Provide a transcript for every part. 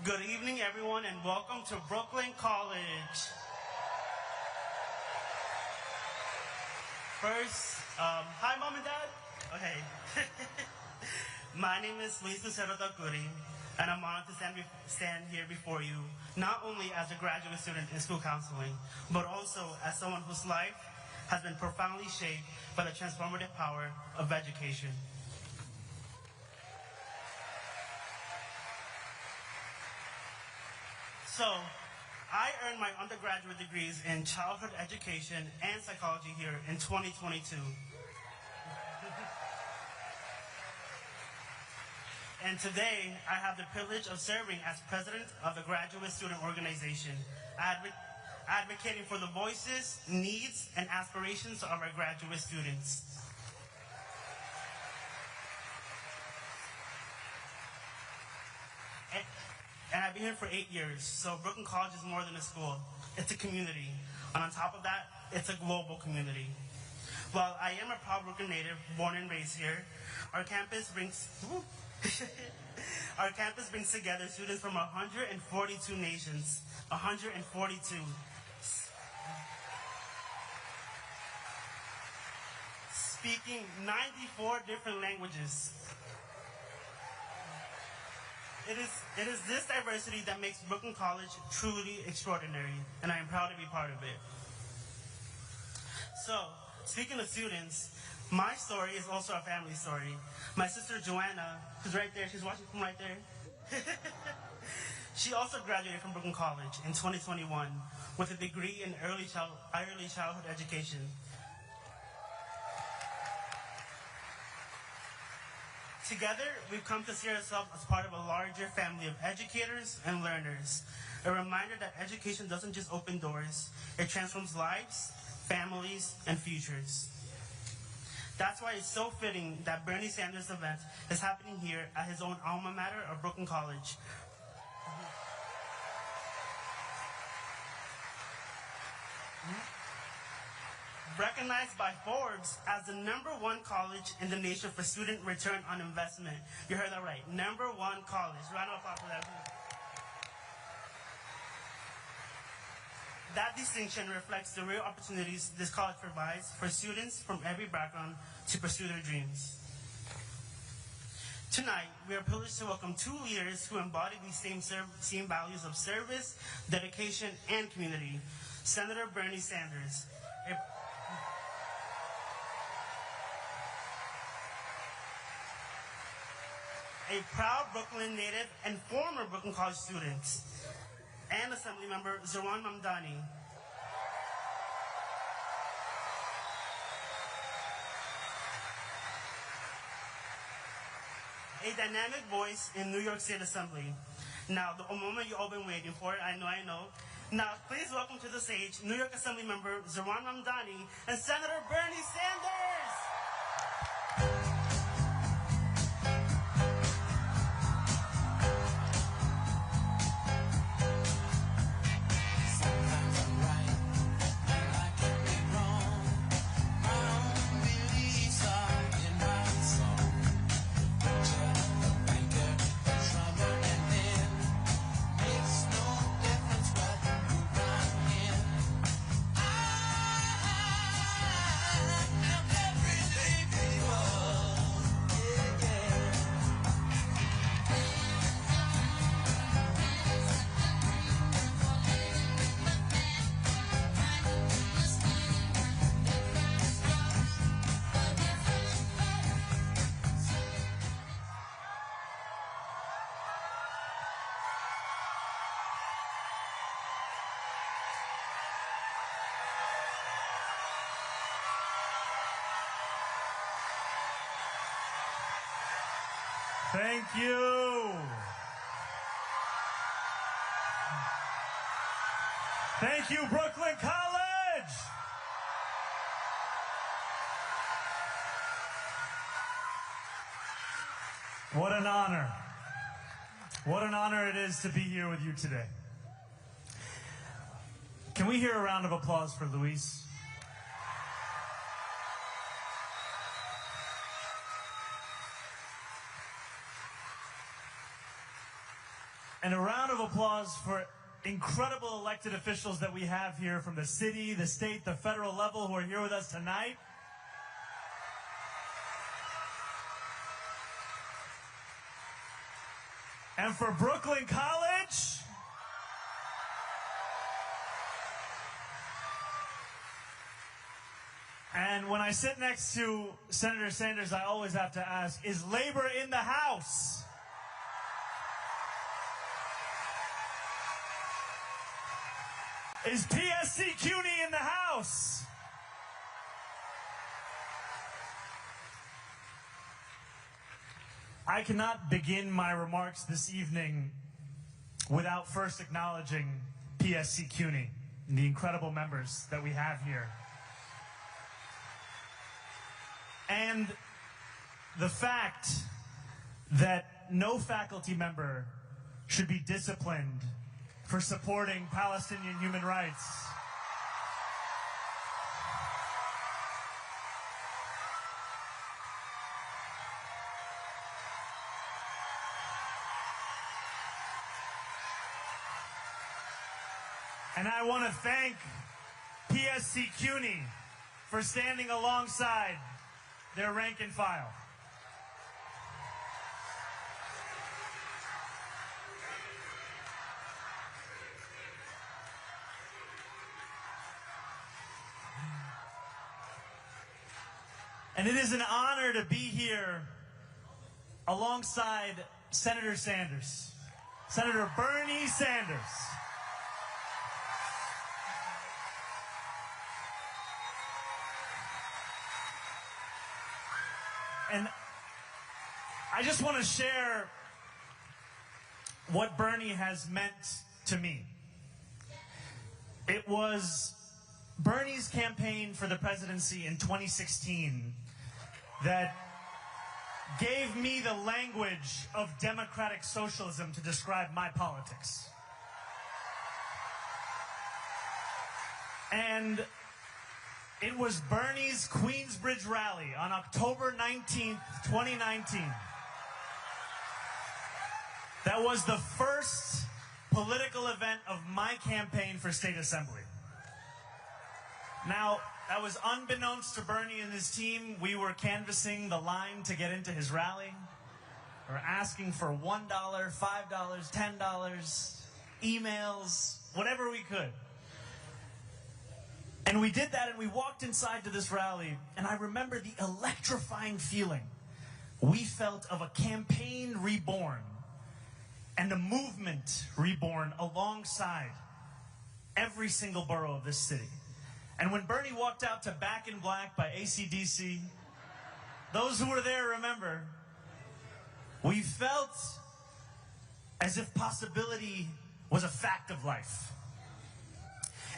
Good evening, everyone, and welcome to Brooklyn College. First, hi, Mom and Dad. Okay. My name is Luis Lucero Dacuri, and I'm honored to stand here before you, not only as a graduate student in school counseling, but also as someone whose life has been profoundly shaped by the transformative power of education. So, I earned my undergraduate degrees in childhood education and psychology here in 2022. And today, I have the privilege of serving as president of the graduate student organization, advocating for the voices, needs, and aspirations of our graduate students. And I've been here for 8 years, so Brooklyn College is more than a school. It's a community. And on top of that, it's a global community. While I am a proud Brooklyn native, born and raised here, our campus brings together students from 142 nations. 142. Speaking 94 different languages. It is this diversity that makes Brooklyn College truly extraordinary, and I am proud to be part of it. So, speaking of students, my story is also a family story. My sister Joanna, who's right there, she's watching from right there. She also graduated from Brooklyn College in 2021 with a degree in early childhood education. Together, we've come to see ourselves as part of a larger family of educators and learners. A reminder that education doesn't just open doors, it transforms lives, families, and futures. That's why it's so fitting that Bernie Sanders' event is happening here at his own alma mater of Brooklyn College. Recognized by Forbes as the #1 college in the nation for student return on investment. You heard that right. #1 college. Round of applause for that. That distinction reflects the real opportunities this college provides for students from every background to pursue their dreams. Tonight, we are privileged to welcome two leaders who embody these same values of service, dedication, and community. Senator Bernie Sanders, a proud Brooklyn native and former Brooklyn College student, and Assemblymember Zohran Mamdani. A dynamic voice in New York State Assembly. Now, the moment you've all been waiting for, I know. Now, please welcome to the stage New York Assemblymember Zohran Mamdani and Senator Bernie Sanders. Thank you. Thank you, Brooklyn College. What an honor. What an honor it is to be here with you today. Can we hear a round of applause for Luis? And a round of applause for incredible elected officials that we have here from the city, the state, the federal level who are here with us tonight. And for Brooklyn College, and when I sit next to Senator Sanders, I always have to ask, is labor in the house? Is PSC CUNY in the house? I cannot begin my remarks this evening without first acknowledging PSC CUNY and the incredible members that we have here. And the fact that no faculty member should be disciplined for supporting Palestinian human rights. And I want to thank PSC CUNY for standing alongside their rank and file. And it is an honor to be here alongside Senator Sanders, Senator Bernie Sanders. And I just want to share what Bernie has meant to me. It was Bernie's campaign for the presidency in 2016 that gave me the language of democratic socialism to describe my politics. And it was Bernie's Queensbridge rally on October 19th, 2019. That was the first political event of my campaign for state assembly. Now, that was unbeknownst to Bernie and his team. We were canvassing the line to get into his rally. We were asking for $1, $5, $10, emails, whatever we could. And we did that, and we walked inside to this rally, and I remember the electrifying feeling we felt of a campaign reborn and a movement reborn alongside every single borough of this city. And when Bernie walked out to Back in Black by AC/DC, those who were there remember, we felt as if possibility was a fact of life.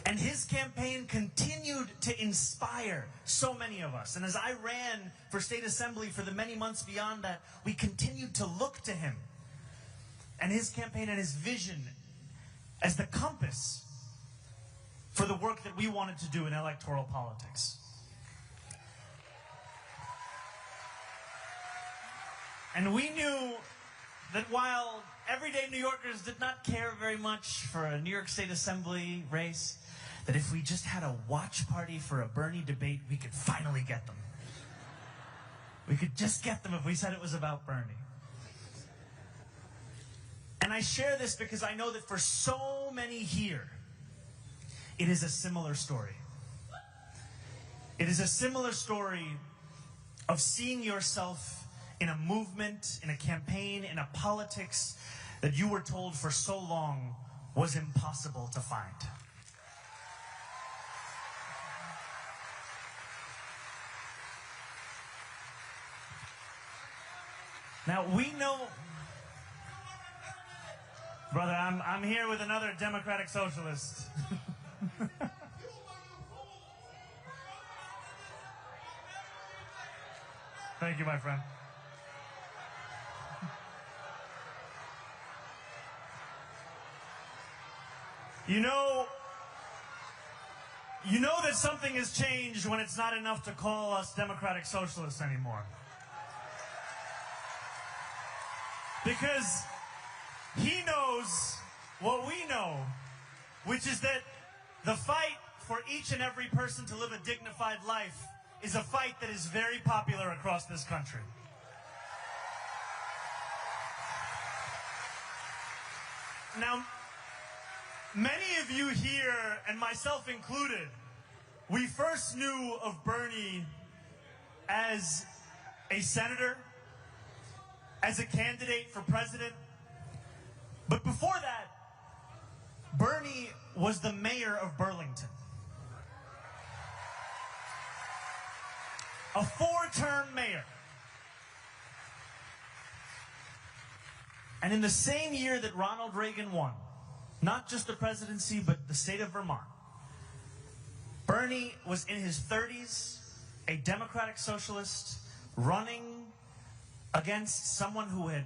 And his campaign continued to inspire so many of us. And as I ran for state assembly for the many months beyond that, we continued to look to him and his campaign and his vision as the compass for the work that we wanted to do in electoral politics. And we knew that while everyday New Yorkers did not care very much for a New York State Assembly race, that if we just had a watch party for a Bernie debate, we could finally get them. We could just get them if we said it was about Bernie. And I share this because I know that for so many here, it is a similar story. It is a similar story of seeing yourself in a movement, in a campaign, in a politics that you were told for so long was impossible to find. Now, we know, brother, I'm here with another democratic socialist. Thank you, my friend. You know that something has changed when it's not enough to call us democratic socialists anymore. Because he knows what we know, which is that the fight for each and every person to live a dignified life is a fight that is very popular across this country. Now, many of you here, and myself included, we first knew of Bernie as a senator, as a candidate for president. But before that, Bernie was the mayor of Burlington. A 4-term mayor. And in the same year that Ronald Reagan won, not just the presidency, but the state of Vermont, Bernie was in his 30s, a democratic socialist, running against someone who had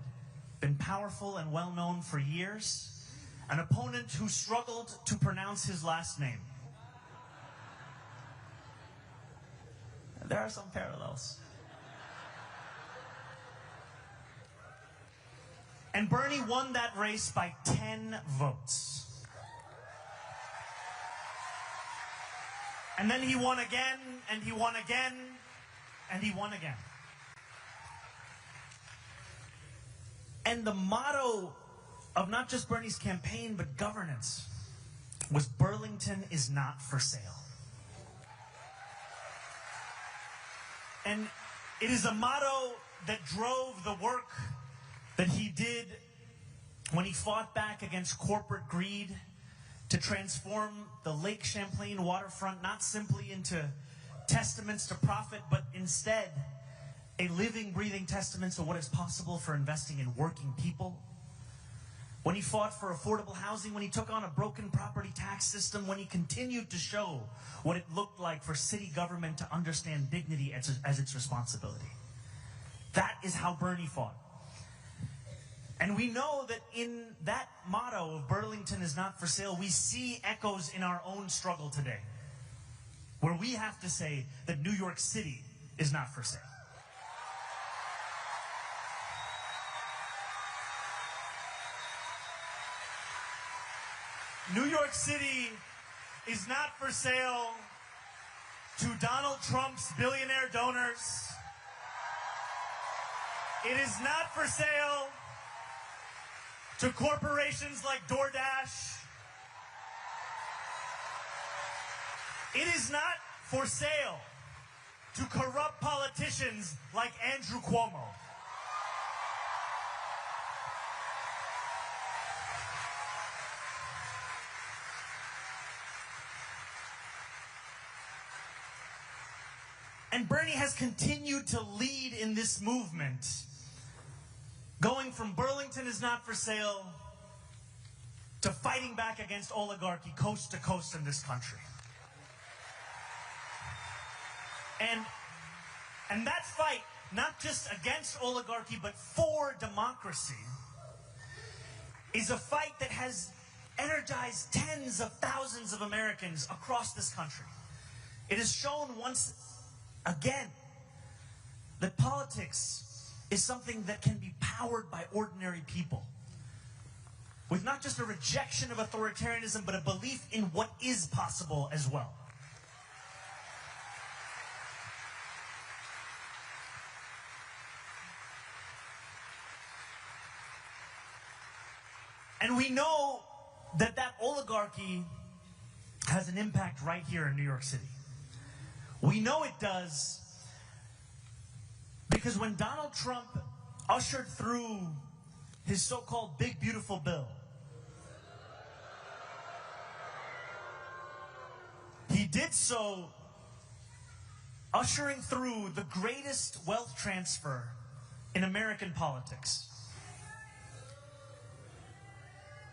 been powerful and well-known for years, an opponent who struggled to pronounce his last name. There are some parallels. And Bernie won that race by 10 votes. And then he won again, and he won again, and he won again. And the motto of not just Bernie's campaign, but governance, was Burlington is not for sale. And it is a motto that drove the work that he did when he fought back against corporate greed to transform the Lake Champlain waterfront not simply into testaments to profit, but instead a living, breathing testament to what is possible for investing in working people. When he fought for affordable housing, when he took on a broken property tax system, when he continued to show what it looked like for city government to understand dignity as its responsibility. That is how Bernie fought. And we know that in that motto of Burlington is not for sale, we see echoes in our own struggle today, where we have to say that New York City is not for sale. New York City is not for sale to Donald Trump's billionaire donors. It is not for sale to corporations like DoorDash. It is not for sale to corrupt politicians like Andrew Cuomo. And Bernie has continued to lead in this movement, going from Burlington is not for sale to fighting back against oligarchy coast to coast in this country. And that fight, not just against oligarchy, but for democracy, is a fight that has energized tens of thousands of Americans across this country. It has shown once again that politics is something that can be powered by ordinary people, with not just a rejection of authoritarianism, but a belief in what is possible as well. And we know that that oligarchy has an impact right here in New York City. We know it does because when Donald Trump ushered through his so-called Big Beautiful Bill, he did so ushering through the greatest wealth transfer in American politics.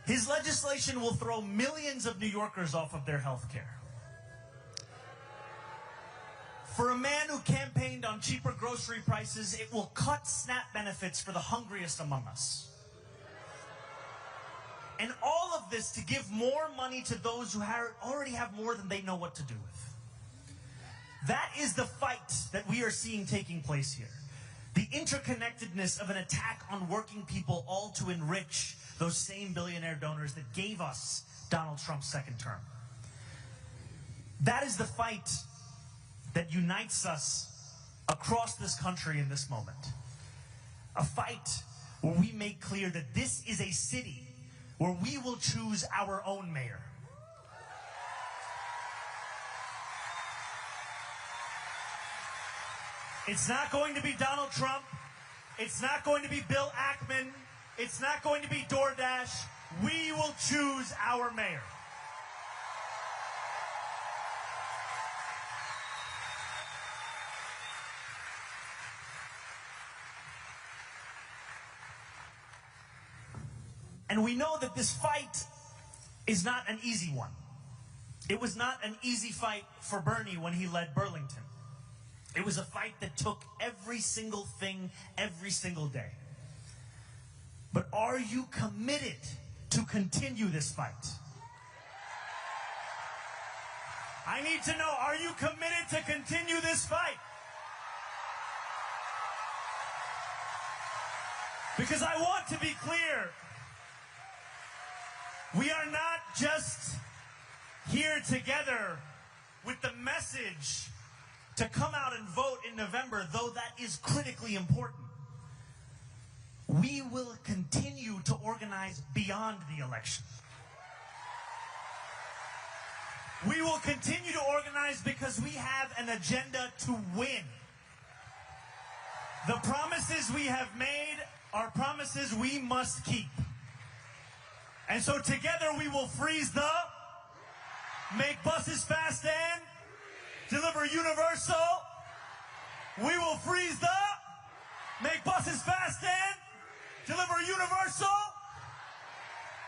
His legislation will throw millions of New Yorkers off of their health care. For a man who campaigned on cheaper grocery prices, it will cut SNAP benefits for the hungriest among us. And all of this to give more money to those who already have more than they know what to do with. That is the fight that we are seeing taking place here. The interconnectedness of an attack on working people, all to enrich those same billionaire donors that gave us Donald Trump's second term. That is the fight that unites us across this country in this moment. A fight where we make clear that this is a city where we will choose our own mayor. It's not going to be Donald Trump. It's not going to be Bill Ackman. It's not going to be DoorDash. We will choose our mayor. And we know that this fight is not an easy one. It was not an easy fight for Bernie when he led Burlington. It was a fight that took every single thing, every single day. But are you committed to continue this fight? I need to know, are you committed to continue this fight? Because I want to be clear, we are not just here together with the message to come out and vote in November, though that is critically important. We will continue to organize beyond the election. We will continue to organize because we have an agenda to win. The promises we have made are promises we must keep. And so together we will freeze the, make buses fast and deliver universal. We will freeze the, make buses fast and deliver universal.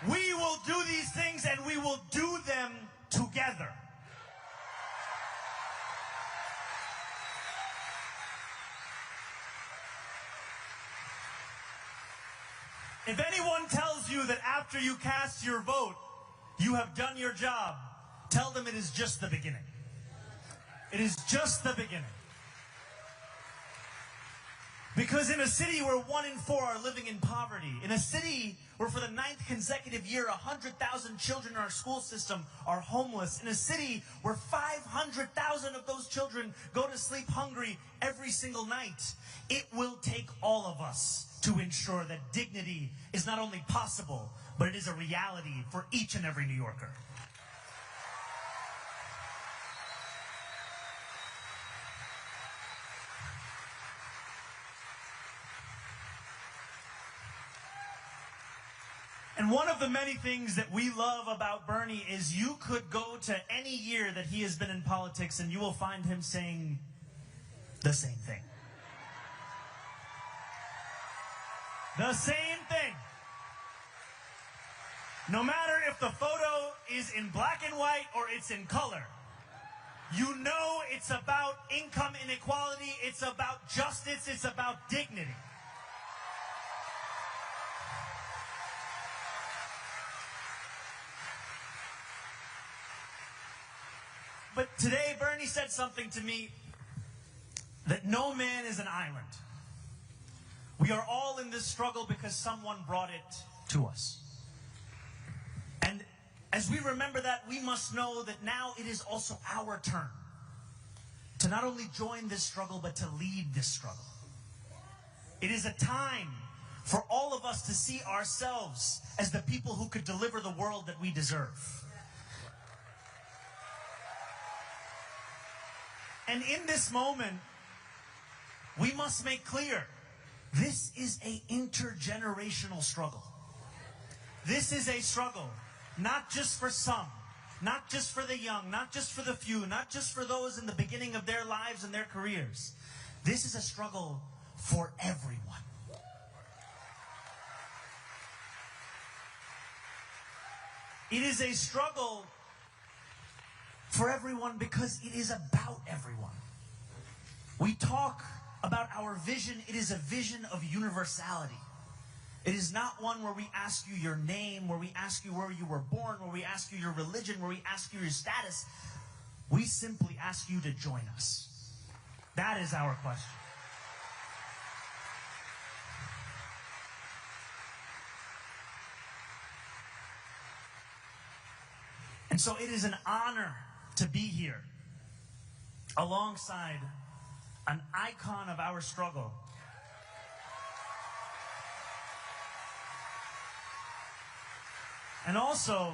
We will do these things and we will do them together. If anyone tells you that after you cast your vote, you have done your job, tell them it is just the beginning. It is just the beginning. Because in a city where 1 in 4 are living in poverty, in a city where for the 9th consecutive year 100,000 children in our school system are homeless, in a city where 500,000 of those children go to sleep hungry every single night, it will take all of us to ensure that dignity is not only possible, but it is a reality for each and every New Yorker. And one of the many things that we love about Bernie is you could go to any year that he has been in politics and you will find him saying the same thing. The same thing. No matter if the photo is in black and white or it's in color, you know it's about income inequality, it's about justice, it's about dignity. But today, Bernie said something to me that no man is an island. We are all in this struggle because someone brought it to us. And as we remember that, we must know that now it is also our turn to not only join this struggle, but to lead this struggle. It is a time for all of us to see ourselves as the people who could deliver the world that we deserve. And in this moment, we must make clear, this is an intergenerational struggle. This is a struggle, not just for some, not just for the young, not just for the few, not just for those in the beginning of their lives and their careers. This is a struggle for everyone. It is a struggle for everyone because it is about everyone. We talk about our vision. It is a vision of universality. It is not one where we ask you your name, where we ask you where you were born, where we ask you your religion, where we ask you your status. We simply ask you to join us. That is our question. And so it is an honor to be here alongside an icon of our struggle. And also,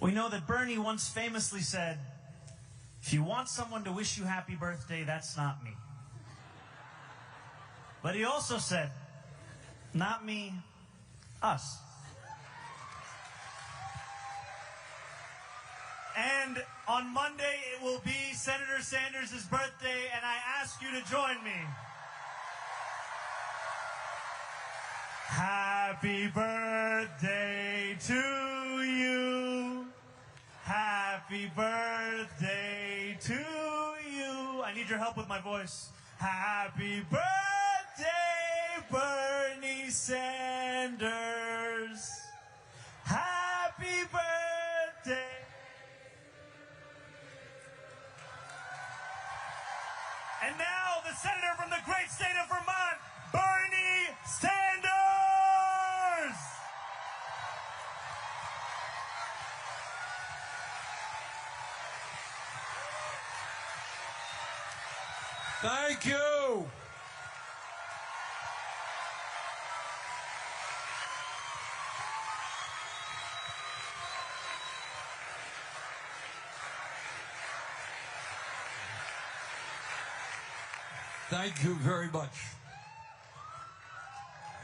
we know that Bernie once famously said, if you want someone to wish you happy birthday, that's not me. But he also said, not me, us. And on Monday, it will be Senator Sanders' birthday, and I ask you to join me. Happy birthday to you. Happy birthday to you. I need your help with my voice. Happy birthday, Bernie Sanders. Happy birthday. And now, the senator from the great state of Vermont, Bernie Sanders! Thank you. Thank you very much.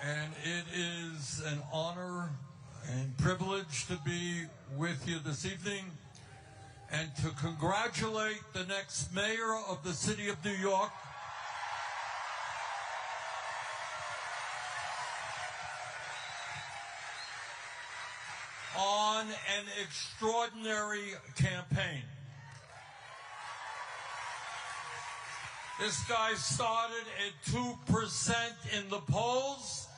And it is an honor and privilege to be with you this evening and to congratulate the next mayor of the city of New York, on an extraordinary campaign. This guy started at 2% in the polls,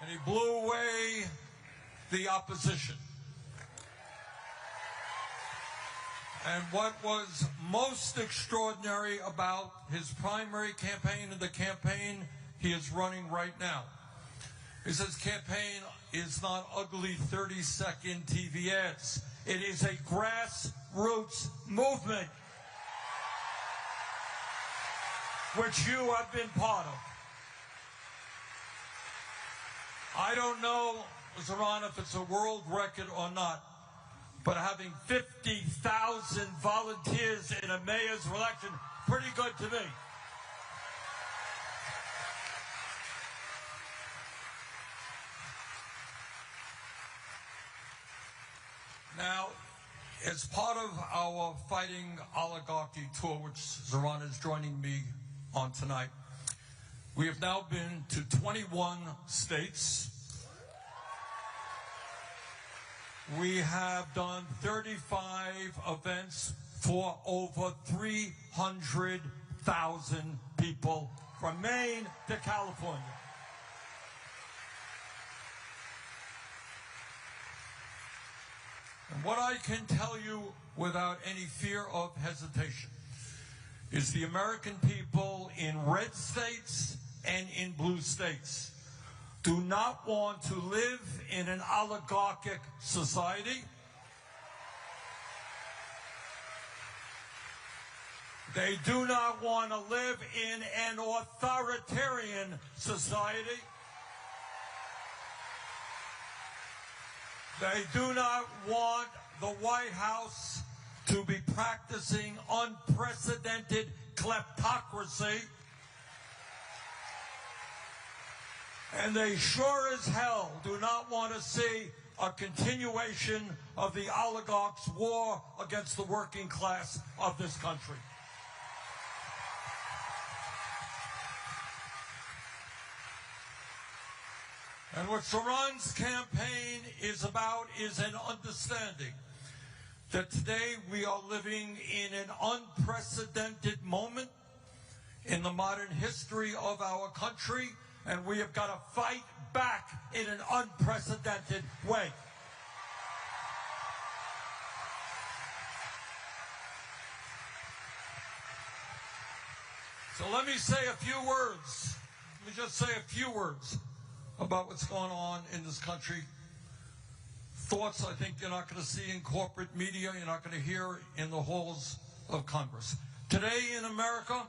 and he blew away the opposition. And what was most extraordinary about his primary campaign and the campaign he is running right now is his campaign is not ugly 30-second TV ads. It is a grassroots movement, which you have been part of. I don't know, Zohran, if it's a world record or not, but having 50,000 volunteers in a mayor's election, pretty good to me. Now, as part of our Fighting Oligarchy tour, which Zohran is joining me on tonight, we have now been to 21 states. We have done 35 events for over 300,000 people from Maine to California. And what I can tell you without any fear of hesitation is the American people in red states and in blue states do not want to live in an oligarchic society. They do not want to live in an authoritarian society. They do not want the White House to be practicing unprecedented kleptocracy. And they sure as hell do not want to see a continuation of the oligarchs' war against the working class of this country. And what Zohran's campaign is about is an understanding that today we are living in an unprecedented moment in the modern history of our country, and we have got to fight back in an unprecedented way. So let me say a few words. Let me just say a few words about what's going on in this country. thoughts I think you're not going to see in corporate media, you're not going to hear in the halls of Congress. Today in America,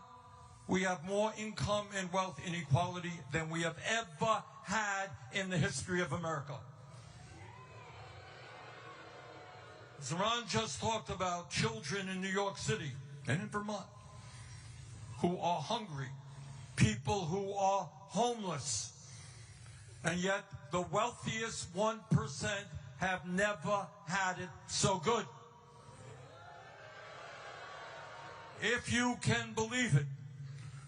we have more income and wealth inequality than we have ever had in the history of America. Zohran just talked about children in New York City and in Vermont who are hungry, people who are homeless, and yet the wealthiest 1% have never had it so good. If you can believe it,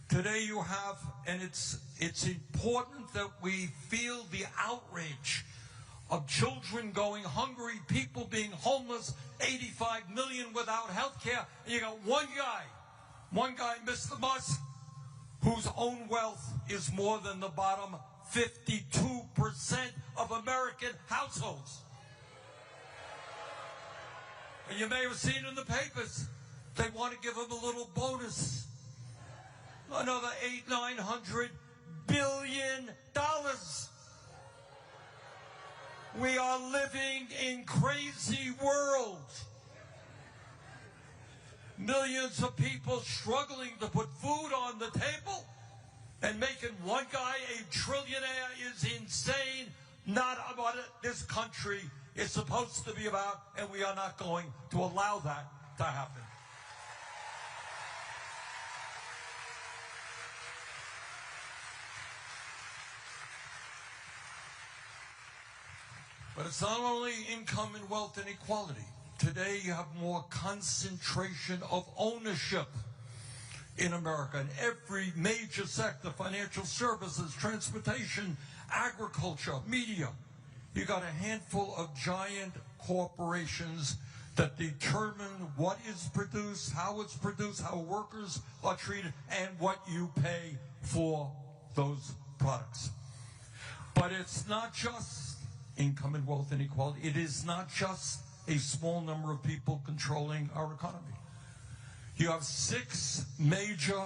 today you have, and it's important that we feel the outrage of children going hungry, people being homeless, 85 million without health care, and you got one guy, Mr. Musk, whose own wealth is more than the bottom 52% of American households. And you may have seen in the papers, they want to give him a little bonus. Another $800–900 billion. We are living in crazy world. Millions of people struggling to put food on the table, and making one guy a trillionaire is insane. Not what this country is supposed to be about, and we are not going to allow that to happen. But it's not only income and wealth inequality. Today you have more concentration of ownership in America in every major sector: financial services, transportation, agriculture, media. You got a handful of giant corporations that determine what is produced, how workers are treated, and what you pay for those products. But it's not just income and wealth inequality. It is not just a small number of people controlling our economy. You have 6 major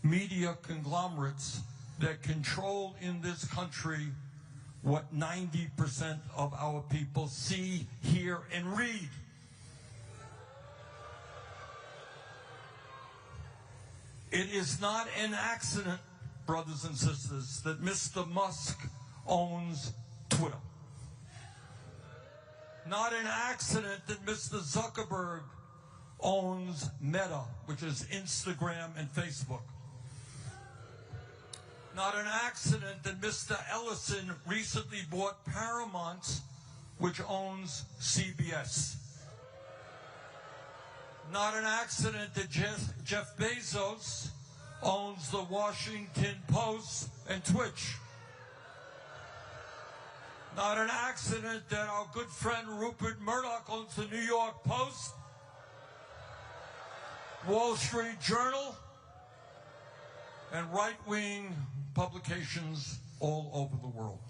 media conglomerates that control in this country what 90% of our people see, hear, and read. It is not an accident, brothers and sisters, that Mr. Musk owns Twitter. Not an accident that Mr. Zuckerberg owns Meta, which is Instagram and Facebook. Not an accident that Mr. Ellison recently bought Paramount, which owns CBS. Not an accident that Jeff Bezos owns the Washington Post and Twitch. Not an accident that our good friend Rupert Murdoch owns the New York Post, Wall Street Journal, and right-wing publications all over the world.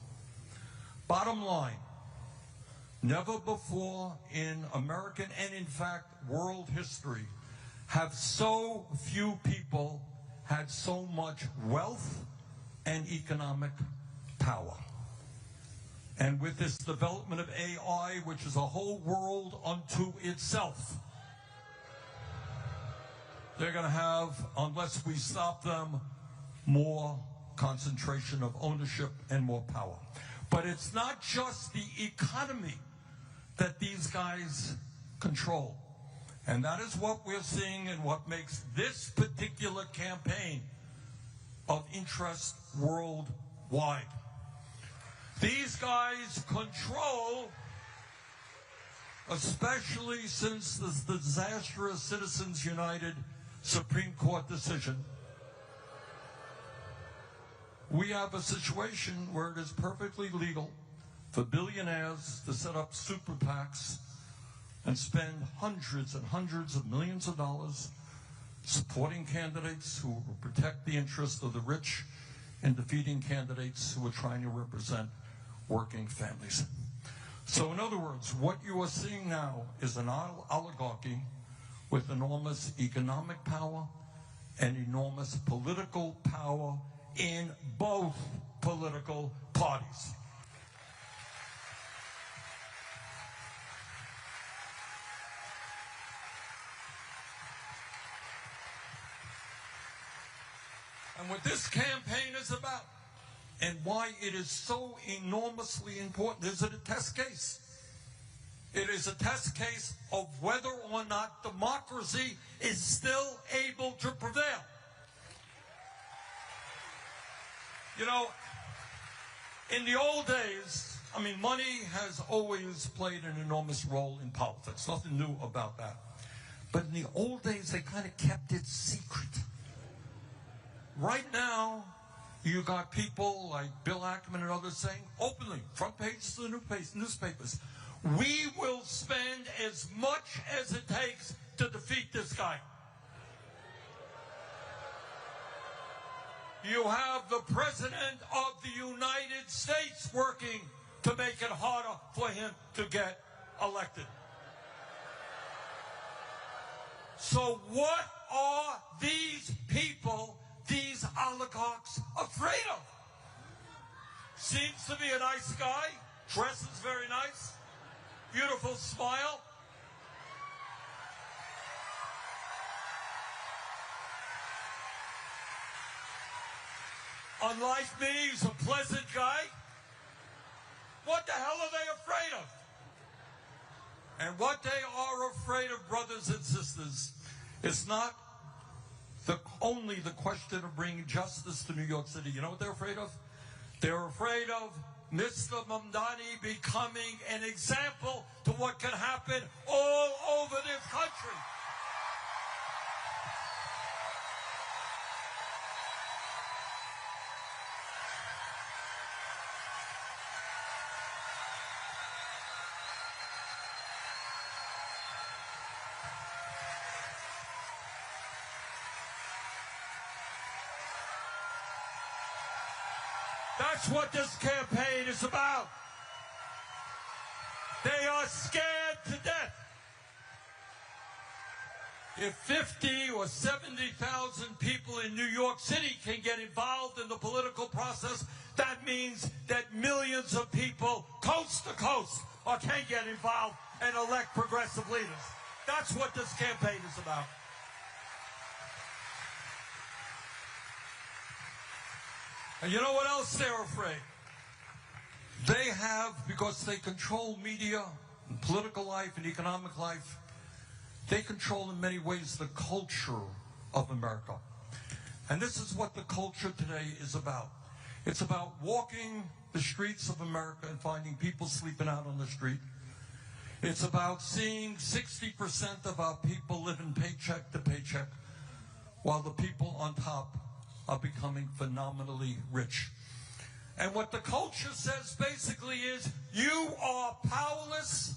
Bottom line, never before in American and, in fact, world history have so few people had so much wealth and economic power. And with this development of AI, which is a whole world unto itself, they're going to have, unless we stop them, more concentration of ownership and more power. But it's not just the economy that these guys control. And that is what we're seeing and what makes this particular campaign of interest worldwide. These guys control, especially since the disastrous Citizens United Supreme Court decision, we have a situation where it is perfectly legal for billionaires to set up super PACs and spend hundreds and hundreds of millions of dollars supporting candidates who will protect the interests of the rich and defeating candidates who are trying to represent working families. So in other words, what you are seeing now is an oligarchy with enormous economic power and enormous political power in both political parties. And what this campaign is about, and why it is so enormously important, is it a test case? It is a test case of whether or not democracy is still able to prevail. You know, in the old days, I mean, money has always played an enormous role in politics. Nothing new about that. But in the old days, they kind of kept it secret. Right now, you got people like Bill Ackman and others saying openly, front pages of the newspapers, we will spend as much as it takes to defeat this guy. You have the President of the United States working to make it harder for him to get elected. So what are these people, these oligarchs, afraid of? Seems to be a nice guy, dresses very nice, beautiful smile. Unlike me, he's a pleasant guy. What the hell are they afraid of? And what they are afraid of, brothers and sisters, is not only the question of bringing justice to New York City. You know what they're afraid of? They're afraid of Mr. Mamdani becoming an example to what can happen all over this country. That's what this campaign is about. They are scared to death. If 50 or 70,000 people in New York City can get involved in the political process, that means that millions of people coast to coast can get involved and elect progressive leaders. That's what this campaign is about. And you know what else they're afraid? They have, because they control media, and political life, and economic life, they control in many ways the culture of America. And this is what the culture today is about. It's about walking the streets of America and finding people sleeping out on the street. It's about seeing 60% of our people living paycheck to paycheck, while the people on top are becoming phenomenally rich. And what the culture says basically is, you are powerless.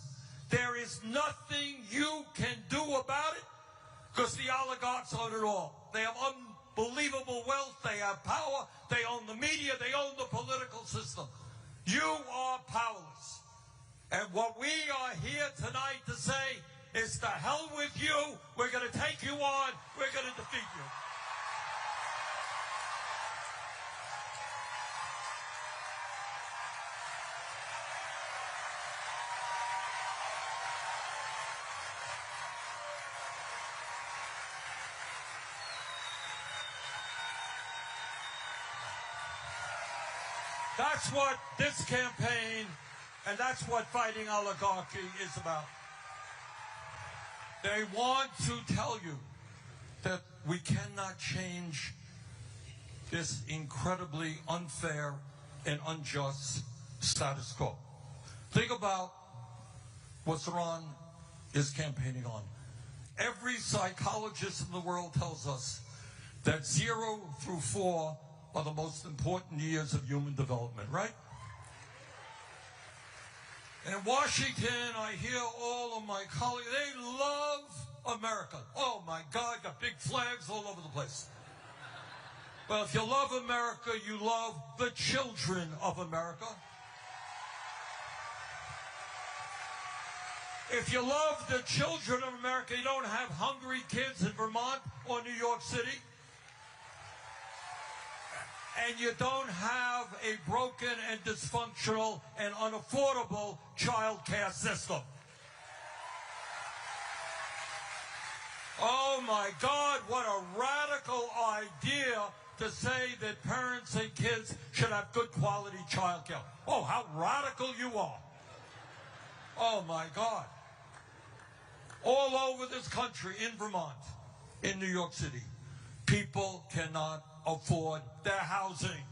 There is nothing you can do about it, because the oligarchs own it all. They have unbelievable wealth. They have power. They own the media. They own the political system. You are powerless. And what we are here tonight to say is, to hell with you. We're going to take you on. We're going to defeat you. That's what this campaign, and that's what fighting oligarchy is about. They want to tell you that we cannot change this incredibly unfair and unjust status quo. Think about what Zohran is campaigning on. Every psychologist in the world tells us that 0 through 4 are the most important years of human development, right? In Washington, I hear all of my colleagues, they love America. Oh my God, got big flags all over the place. Well, if you love America, you love the children of America. If you love the children of America, you don't have hungry kids in Vermont or New York City. And you don't have a broken and dysfunctional and unaffordable child care system. Oh my God, what a radical idea to say that parents and kids should have good quality child care. Oh, how radical you are. Oh, my God. All over this country, in Vermont, in New York City, people cannot afford their housing.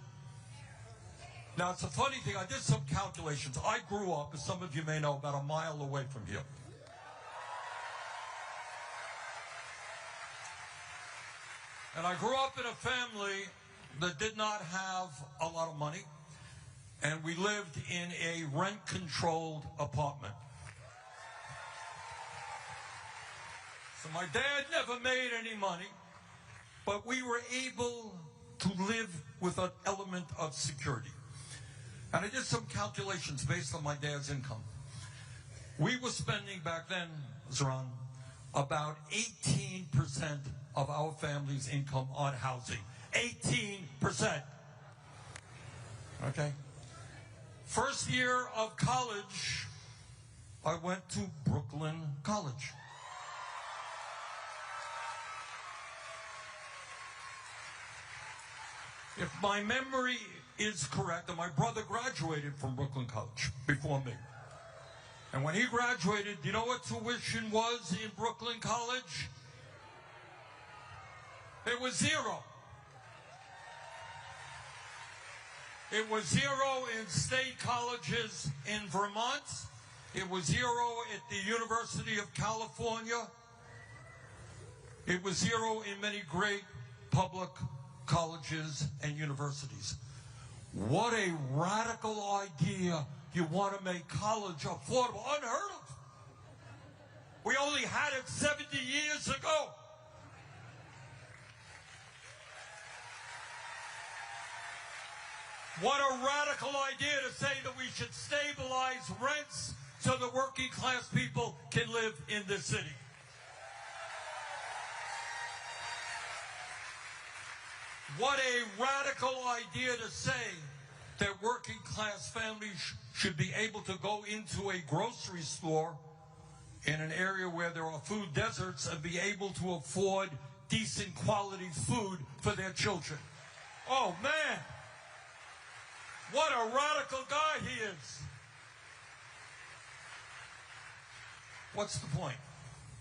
Now, it's a funny thing. I did some calculations. I grew up, as some of you may know, about a mile away from here. And I grew up in a family that did not have a lot of money, and we lived in a rent-controlled apartment. So my dad never made any money, but we were able to live with an element of security. And I did some calculations based on my dad's income. We were spending back then, Zohran, about 18% of our family's income on housing. 18%. Okay? First year of college, I went to Brooklyn College. If my memory is correct, and my brother graduated from Brooklyn College before me. And when he graduated, do you know what tuition was in Brooklyn College? It was zero. It was zero in state colleges in Vermont. It was zero at the University of California. It was zero in many great public colleges and universities. What a radical idea. You want to make college affordable. Unheard of. We only had it 70 years ago. What a radical idea to say that we should stabilize rents so that working class people can live in this city. What a radical idea to say that working class families should be able to go into a grocery store in an area where there are food deserts and be able to afford decent quality food for their children. Oh, man. What a radical guy he is. What's the point?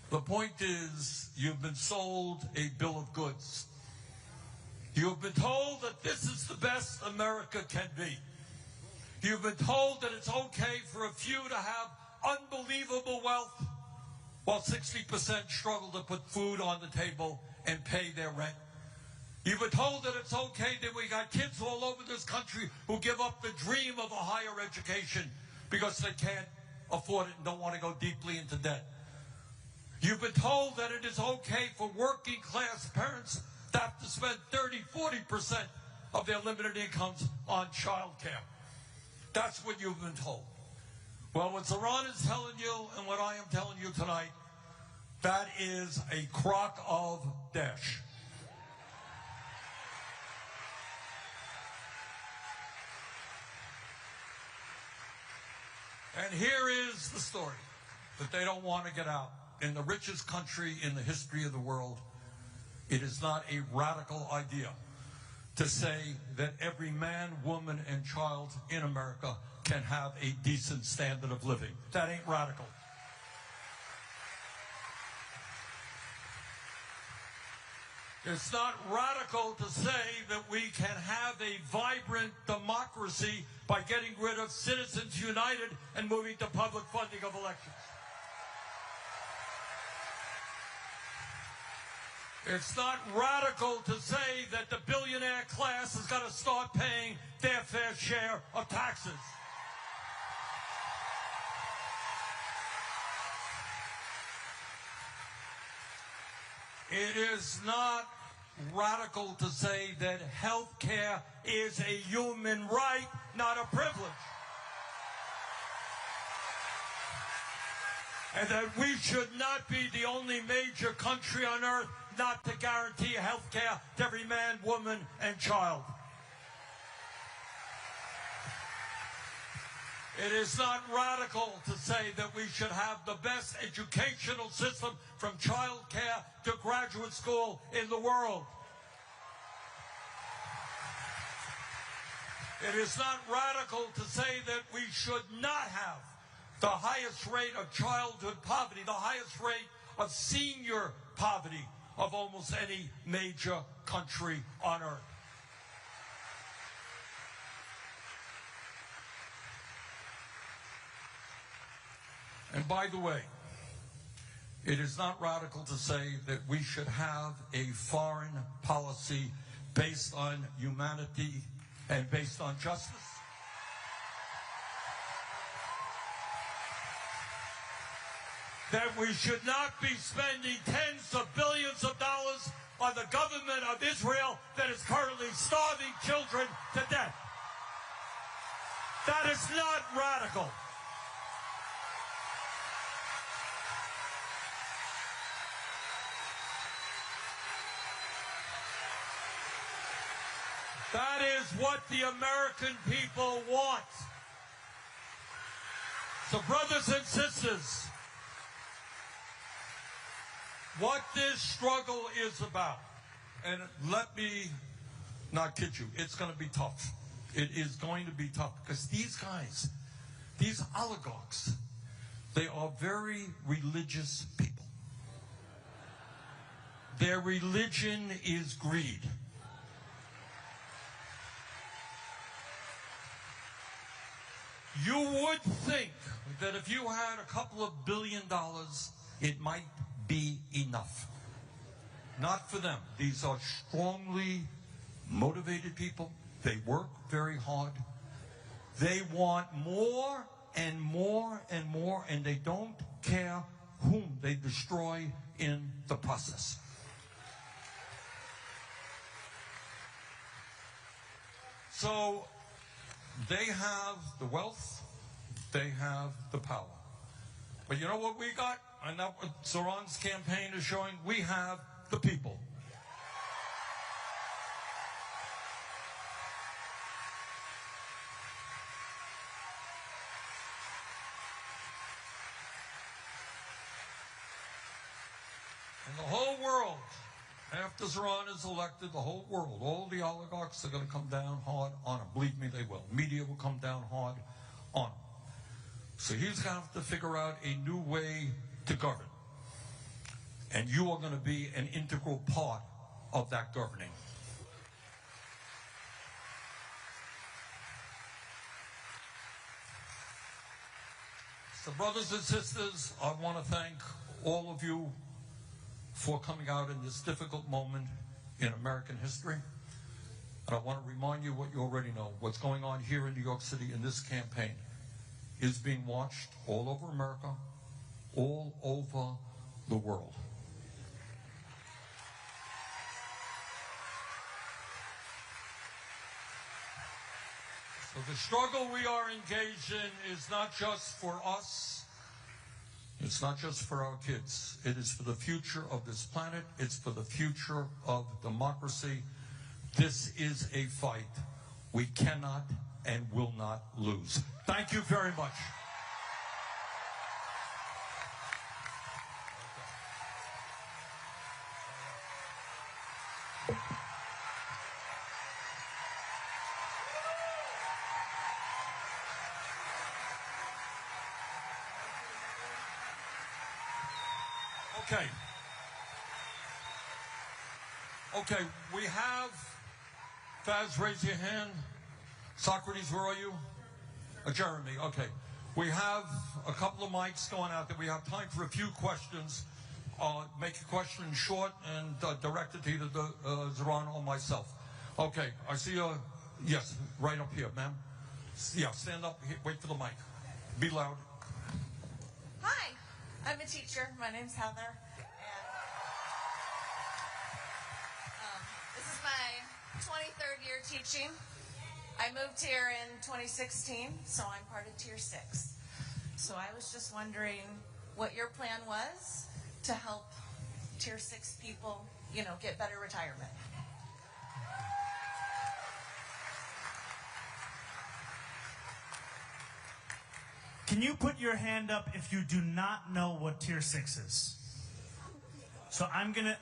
The point is you've been sold a bill of goods. You've been told that this is the best America can be. You've been told that it's okay for a few to have unbelievable wealth while 60% struggle to put food on the table and pay their rent. You've been told that it's okay that we got kids all over this country who give up the dream of a higher education because they can't afford it and don't want to go deeply into debt. You've been told that it is okay for working class parents to have to spend 30–40% of their limited incomes on child care. That's what you've been told. Well, what Zohran is telling you and what I am telling you tonight, that is a crock of dash. And here is the story that they don't want to get out. In the richest country in the history of the world, it is not a radical idea to say that every man, woman, and child in America can have a decent standard of living. That ain't radical. It's not radical to say that we can have a vibrant democracy by getting rid of Citizens United and moving to public funding of elections. It's not radical to say that the billionaire class has got to start paying their fair share of taxes. It is not radical to say that health care is a human right, not a privilege. And that we should not be the only major country on earth not to guarantee health care to every man, woman, and child. It is not radical to say that we should have the best educational system from child care to graduate school in the world. It is not radical to say that we should not have the highest rate of childhood poverty, the highest rate of senior poverty of almost any major country on earth. And by the way, it is not radical to say that we should have a foreign policy based on humanity and based on justice. That we should not be spending tens of billions of dollars on the government of Israel that is currently starving children to death. That is not radical. That is what the American people want. So, brothers and sisters, what this struggle is about, and let me not kid you, it's going to be tough. It is going to be tough because these guys, these oligarchs, they are very religious people. Their religion is greed. You would think that if you had a couple of $1 billion, it might be enough. Not for them. These are strongly motivated people. They work very hard. They want more and more and more, and they don't care whom they destroy in the process. So they have the wealth, they have the power. But you know what we got? And that's what Zohran's campaign is showing. We have the people. And the whole world, after Zohran is elected, the whole world, all the oligarchs are going to come down hard on him. Believe me, they will. Media will come down hard on him. So he's going to have to figure out a new way to govern. And you are going to be an integral part of that governing. So brothers and sisters, I want to thank all of you for coming out in this difficult moment in American history. And I want to remind you what you already know. What's going on here in New York City in this campaign is being watched all over America, all over the world. So the struggle we are engaged in is not just for us. It's not just for our kids. It is for the future of this planet. It's for the future of democracy. This is a fight we cannot and will not lose. Thank you very much. Okay. Okay, we have, Faz, raise your hand. Socrates, where are you? Jeremy, okay. We have a couple of mics going out there. We have time for a few questions. Make your question short and direct it to either Zohran or myself. Okay, I see you. Yes, right up here, ma'am. Yeah, stand up, wait for the mic. Be loud. Hi, I'm a teacher. My name's Heather. And this is my 23rd year teaching. I moved here in 2016, so I'm part of Tier 6. So I was just wondering what your plan was to help Tier 6 people, you know, get better retirement. Can you put your hand up if you do not know what Tier 6 is? So I'm gonna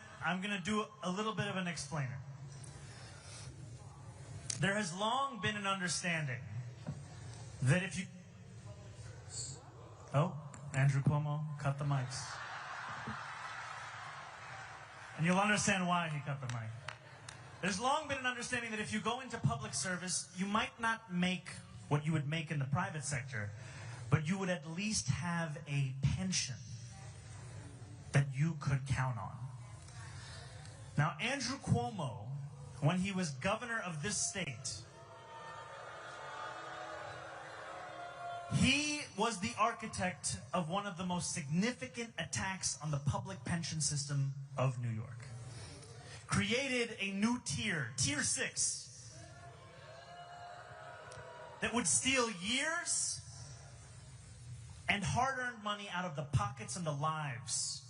do a little bit of an explainer. There has long been an understanding that if you... Oh, Andrew Cuomo cut the mics. And you'll understand why he cut the mic. There's long been an understanding that if you go into public service, you might not make what you would make in the private sector, but you would at least have a pension that you could count on. Now, Andrew Cuomo, when he was governor of this state, he was the architect of one of the most significant attacks on the public pension system of New York. Created a new tier, Tier 6, that would steal years and hard-earned money out of the pockets and the lives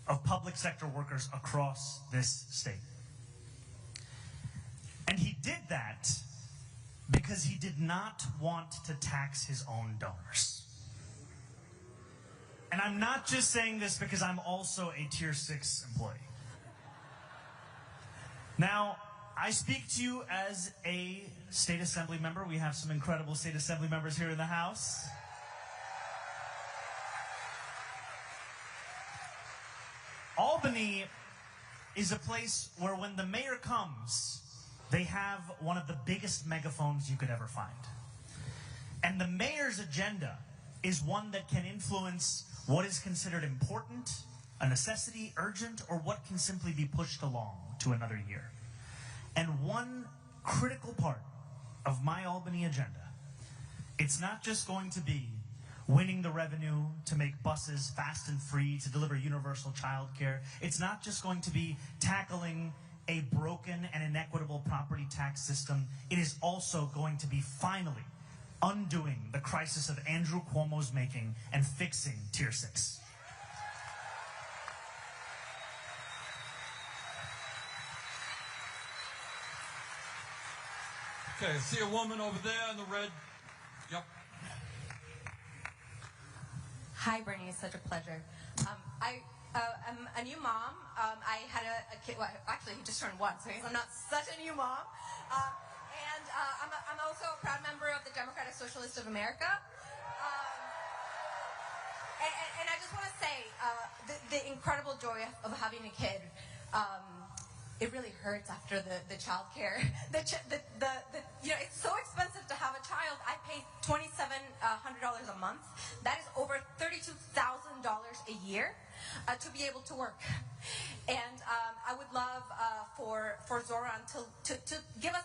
of public sector workers across this state. And he did that because he did not want to tax his own donors. And I'm not just saying this because I'm also a Tier 6 employee. Now, I speak to you as a state assembly member. We have some incredible state assembly members here in the House. Albany is a place where when the mayor comes, they have one of the biggest megaphones you could ever find. And the mayor's agenda is one that can influence what is considered important, a necessity, urgent, or what can simply be pushed along to another year. And one critical part of my Albany agenda, it's not just going to be winning the revenue to make buses fast and free, to deliver universal child care. It's not just going to be tackling a broken and inequitable property tax system. It is also going to be finally undoing the crisis of Andrew Cuomo's making and fixing Tier 6. Okay, I see a woman over there in the red. Yep. Hi, Bernie. It's such a pleasure. I'm a new mom. I had a kid. Well, actually, he just turned 1, so I'm not such a new mom. I'm also a proud member of the Democratic Socialist of America. And I just want to say the incredible joy of having a kid. It really hurts after the child care. You know, it's so expensive to have a child. I pay $2,700 a month. That is over $32,000 a year to be able to work. And I would love for Zohran to give us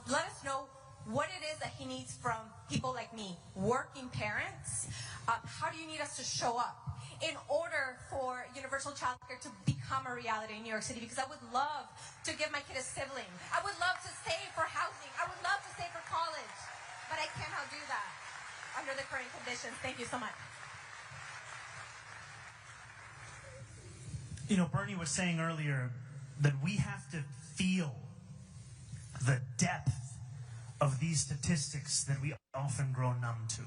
let us know what it is that he needs from people like me, working parents. How do you need us to show up in order for universal child care to become a reality in New York City? Because I would love to give my kid a sibling. I would love to save for housing. I would love to save for college. But I cannot do that under the current conditions. Thank you so much. You know, Bernie was saying earlier that we have to feel the depth of these statistics that we often grow numb to.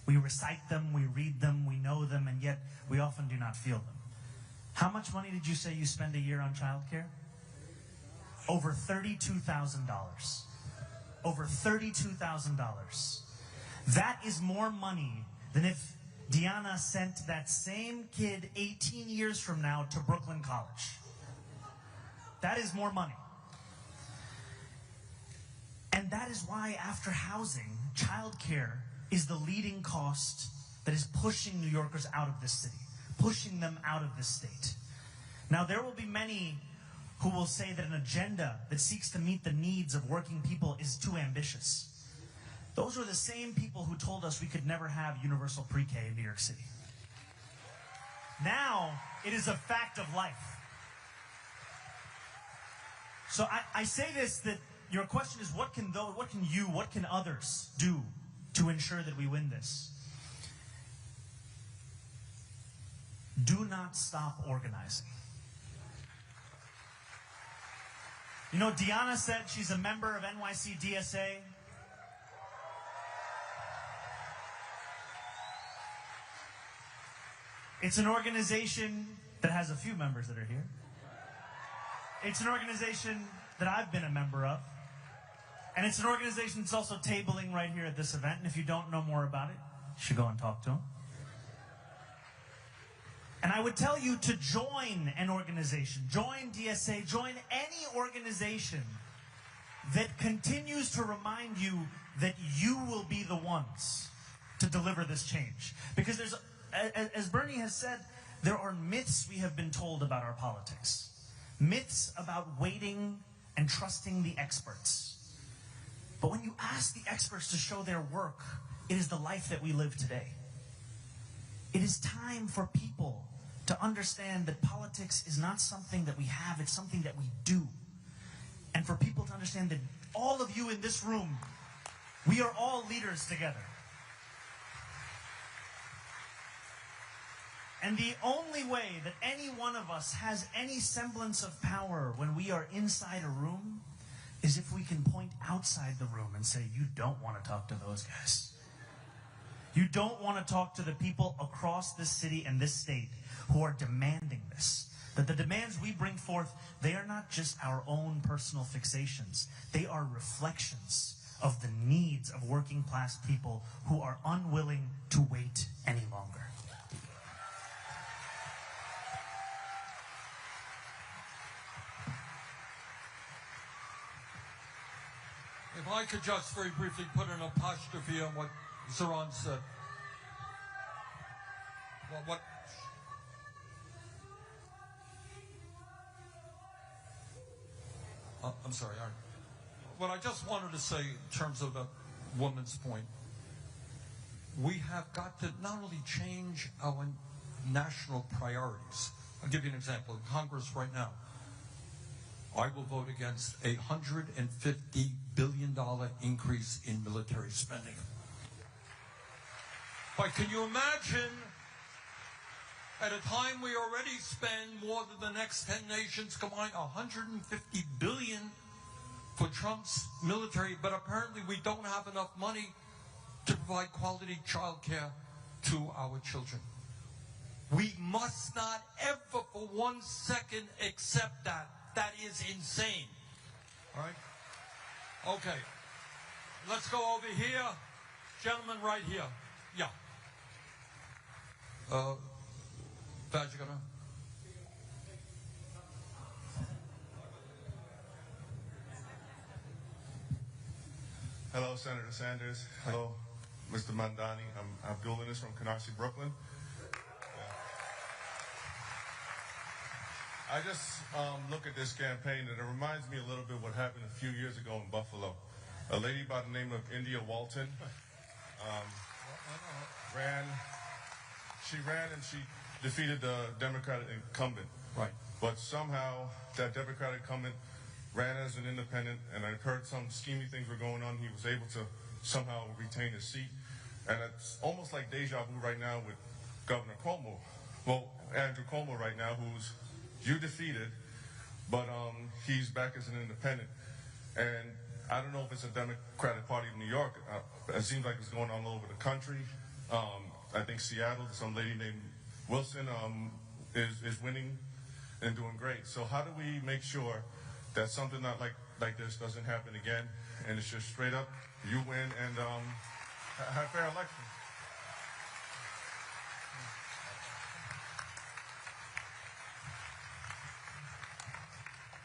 We recite them, we read them, we know them, and yet we often do not feel them. How much money did you say you spend a year on childcare? Over $32,000. Over $32,000. That is more money than if Diana sent that same kid 18 years from now to Brooklyn College. That is more money. And that is why, after housing, childcare is the leading cost that is pushing New Yorkers out of this city, pushing them out of this state. Now, there will be many who will say that an agenda that seeks to meet the needs of working people is too ambitious. Those were the same people who told us we could never have universal pre-K in New York City. Now, it is a fact of life. So I say this, that your question is, what can others do to ensure that we win this? Do not stop organizing. You know, Diana said she's a member of NYC DSA. It's an organization that has a few members that are here. It's an organization that I've been a member of. And it's an organization that's also tabling right here at this event. And if you don't know more about it, you should go and talk to them. And I would tell you to join an organization, join DSA, join any organization that continues to remind you that you will be the ones to deliver this change. Because there's, as Bernie has said, there are myths we have been told about our politics. Myths about waiting and trusting the experts. But when you ask the experts to show their work, it is the life that we live today. It is time for people to understand that politics is not something that we have, it's something that we do. And for people to understand that all of you in this room, we are all leaders together. And the only way that any one of us has any semblance of power when we are inside a room is if we can point outside the room and say, you don't want to talk to those guys. You don't want to talk to the people across this city and this state who are demanding this. That the demands we bring forth, they are not just our own personal fixations. They are reflections of the needs of working class people who are unwilling to wait any longer. If I could just very briefly put an apostrophe on what Zohran said. Well, what? I'm sorry. What I just wanted to say in terms of the woman's point, we have got to not only change our national priorities. I'll give you an example. In Congress right now, I will vote against a $150 billion increase in military spending. But can you imagine, at a time we already spend more than the next 10 nations combined, $150 billion for Trump's military, but apparently we don't have enough money to provide quality child care to our children. We must not ever for 1 second accept that. That is insane. All right? Okay. Let's go over here. Gentleman right here. Yeah. Hello, Senator Sanders. Hello, Mr. Mandani. I'm Abdul Innes from Canarsie, Brooklyn. I just look at this campaign and it reminds me a little bit what happened a few years ago in Buffalo. A lady by the name of India Walton ran and she defeated the Democratic incumbent. Right. But somehow that Democratic incumbent ran as an independent, and I've heard some schemy things were going on. He was able to somehow retain his seat. And it's almost like deja vu right now with Governor Cuomo. Well, Andrew Cuomo right now, who's you defeated, but he's back as an independent. And I don't know if it's a Democratic Party of New York. It seems like it's going on all over the country. I think Seattle, some lady named Wilson is winning and doing great. So how do we make sure that something not like this doesn't happen again, and it's just straight up, you win and have fair elections?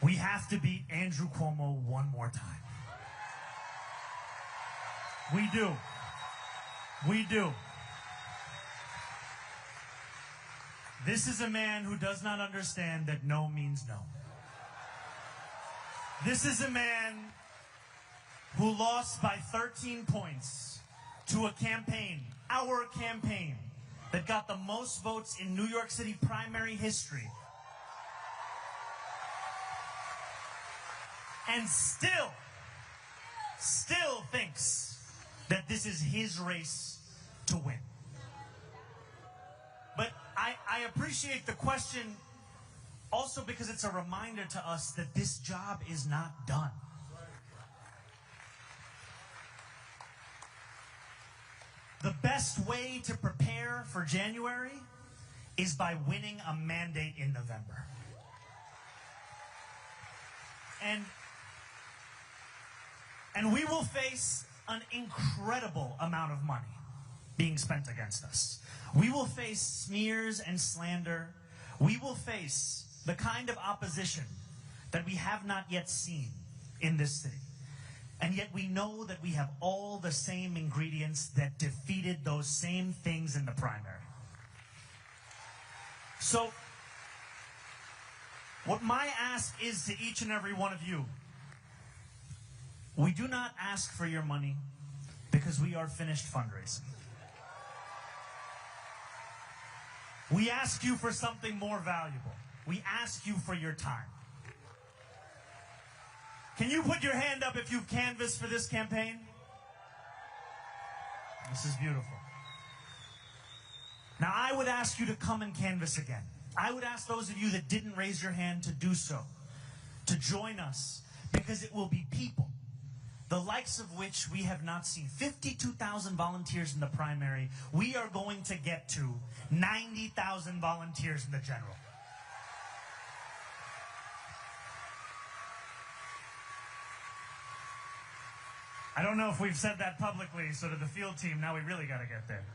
We have to beat Andrew Cuomo one more time. We do. We do. This is a man who does not understand that no means no. This is a man who lost by 13 points to a campaign, our campaign, that got the most votes in New York City primary history. And still thinks that this is his race to win. But I appreciate the question also because it's a reminder to us that this job is not done. The best way to prepare for January is by winning a mandate in November. And we will face an incredible amount of money being spent against us. We will face smears and slander. We will face the kind of opposition that we have not yet seen in this city. And yet we know that we have all the same ingredients that defeated those same things in the primary. So, what my ask is to each and every one of you, we do not ask for your money because we are finished fundraising. We ask you for something more valuable. We ask you for your time. Can you put your hand up if you've canvassed for this campaign? This is beautiful. Now, I would ask you to come and canvass again. I would ask those of you that didn't raise your hand to do so, to join us, because it will be people, the likes of which we have not seen. 52,000 volunteers in the primary. We are going to get to 90,000 volunteers in the general. I don't know if we've said that publicly, so to the field team, now we really got to get there.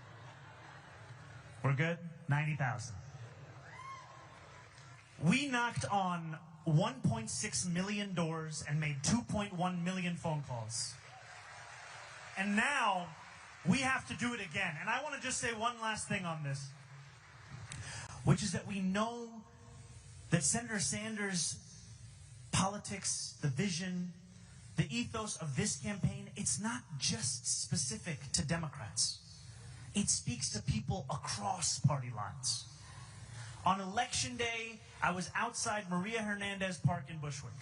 We're good? 90,000. We knocked on 1.6 million doors and made 2.1 million phone calls. And now we have to do it again. And I want to just say one last thing on this, which is that we know that Senator Sanders' politics, the vision, the ethos of this campaign, it's not just specific to Democrats. It speaks to people across party lines. On Election Day, I was outside Maria Hernandez Park in Bushwick.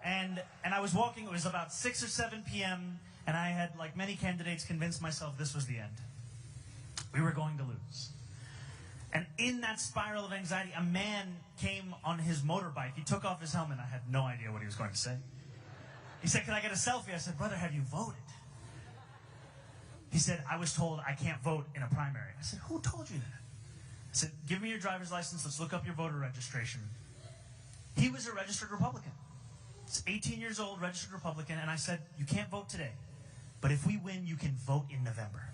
And I was walking, it was about 6 or 7 p.m., and I had, like many candidates, convinced myself this was the end. We were going to lose. And in that spiral of anxiety, a man came on his motorbike. He took off his helmet. I had no idea what he was going to say. He said, "Can I get a selfie?" I said, "Brother, have you voted?" He said, "I was told I can't vote in a primary." I said, "Who told you that?" I said, "Give me your driver's license. Let's look up your voter registration." He was a registered Republican. He's 18 years old, registered Republican. And I said, "You can't vote today, but if we win, you can vote in November."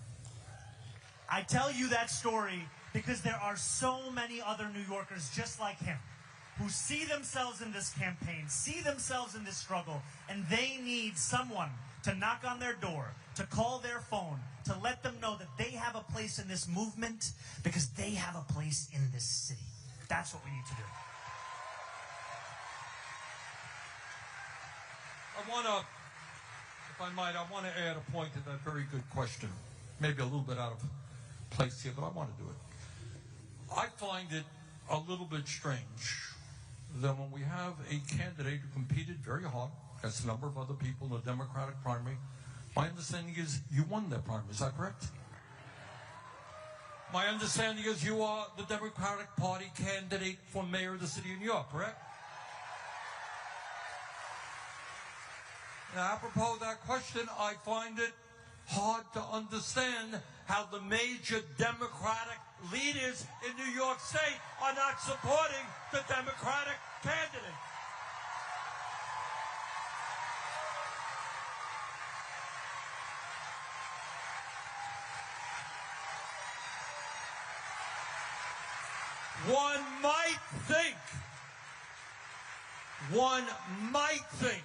I tell you that story because there are so many other New Yorkers just like him who see themselves in this campaign, see themselves in this struggle, and they need someone to knock on their door, to call their phone, to let them know that they have a place in this movement because they have a place in this city. That's what we need to do. If I might, I want to add a point to that very good question. Maybe a little bit out of place here, but I want to do it. I find it a little bit strange that when we have a candidate who competed very hard against a number of other people in the Democratic primary, my understanding is you won that primary. Is that correct? My understanding is you are the Democratic Party candidate for mayor of the city of New York, correct? Now, apropos of that question, I find it hard to understand how the major Democratic leaders in New York State are not supporting the Democratic candidate. One might think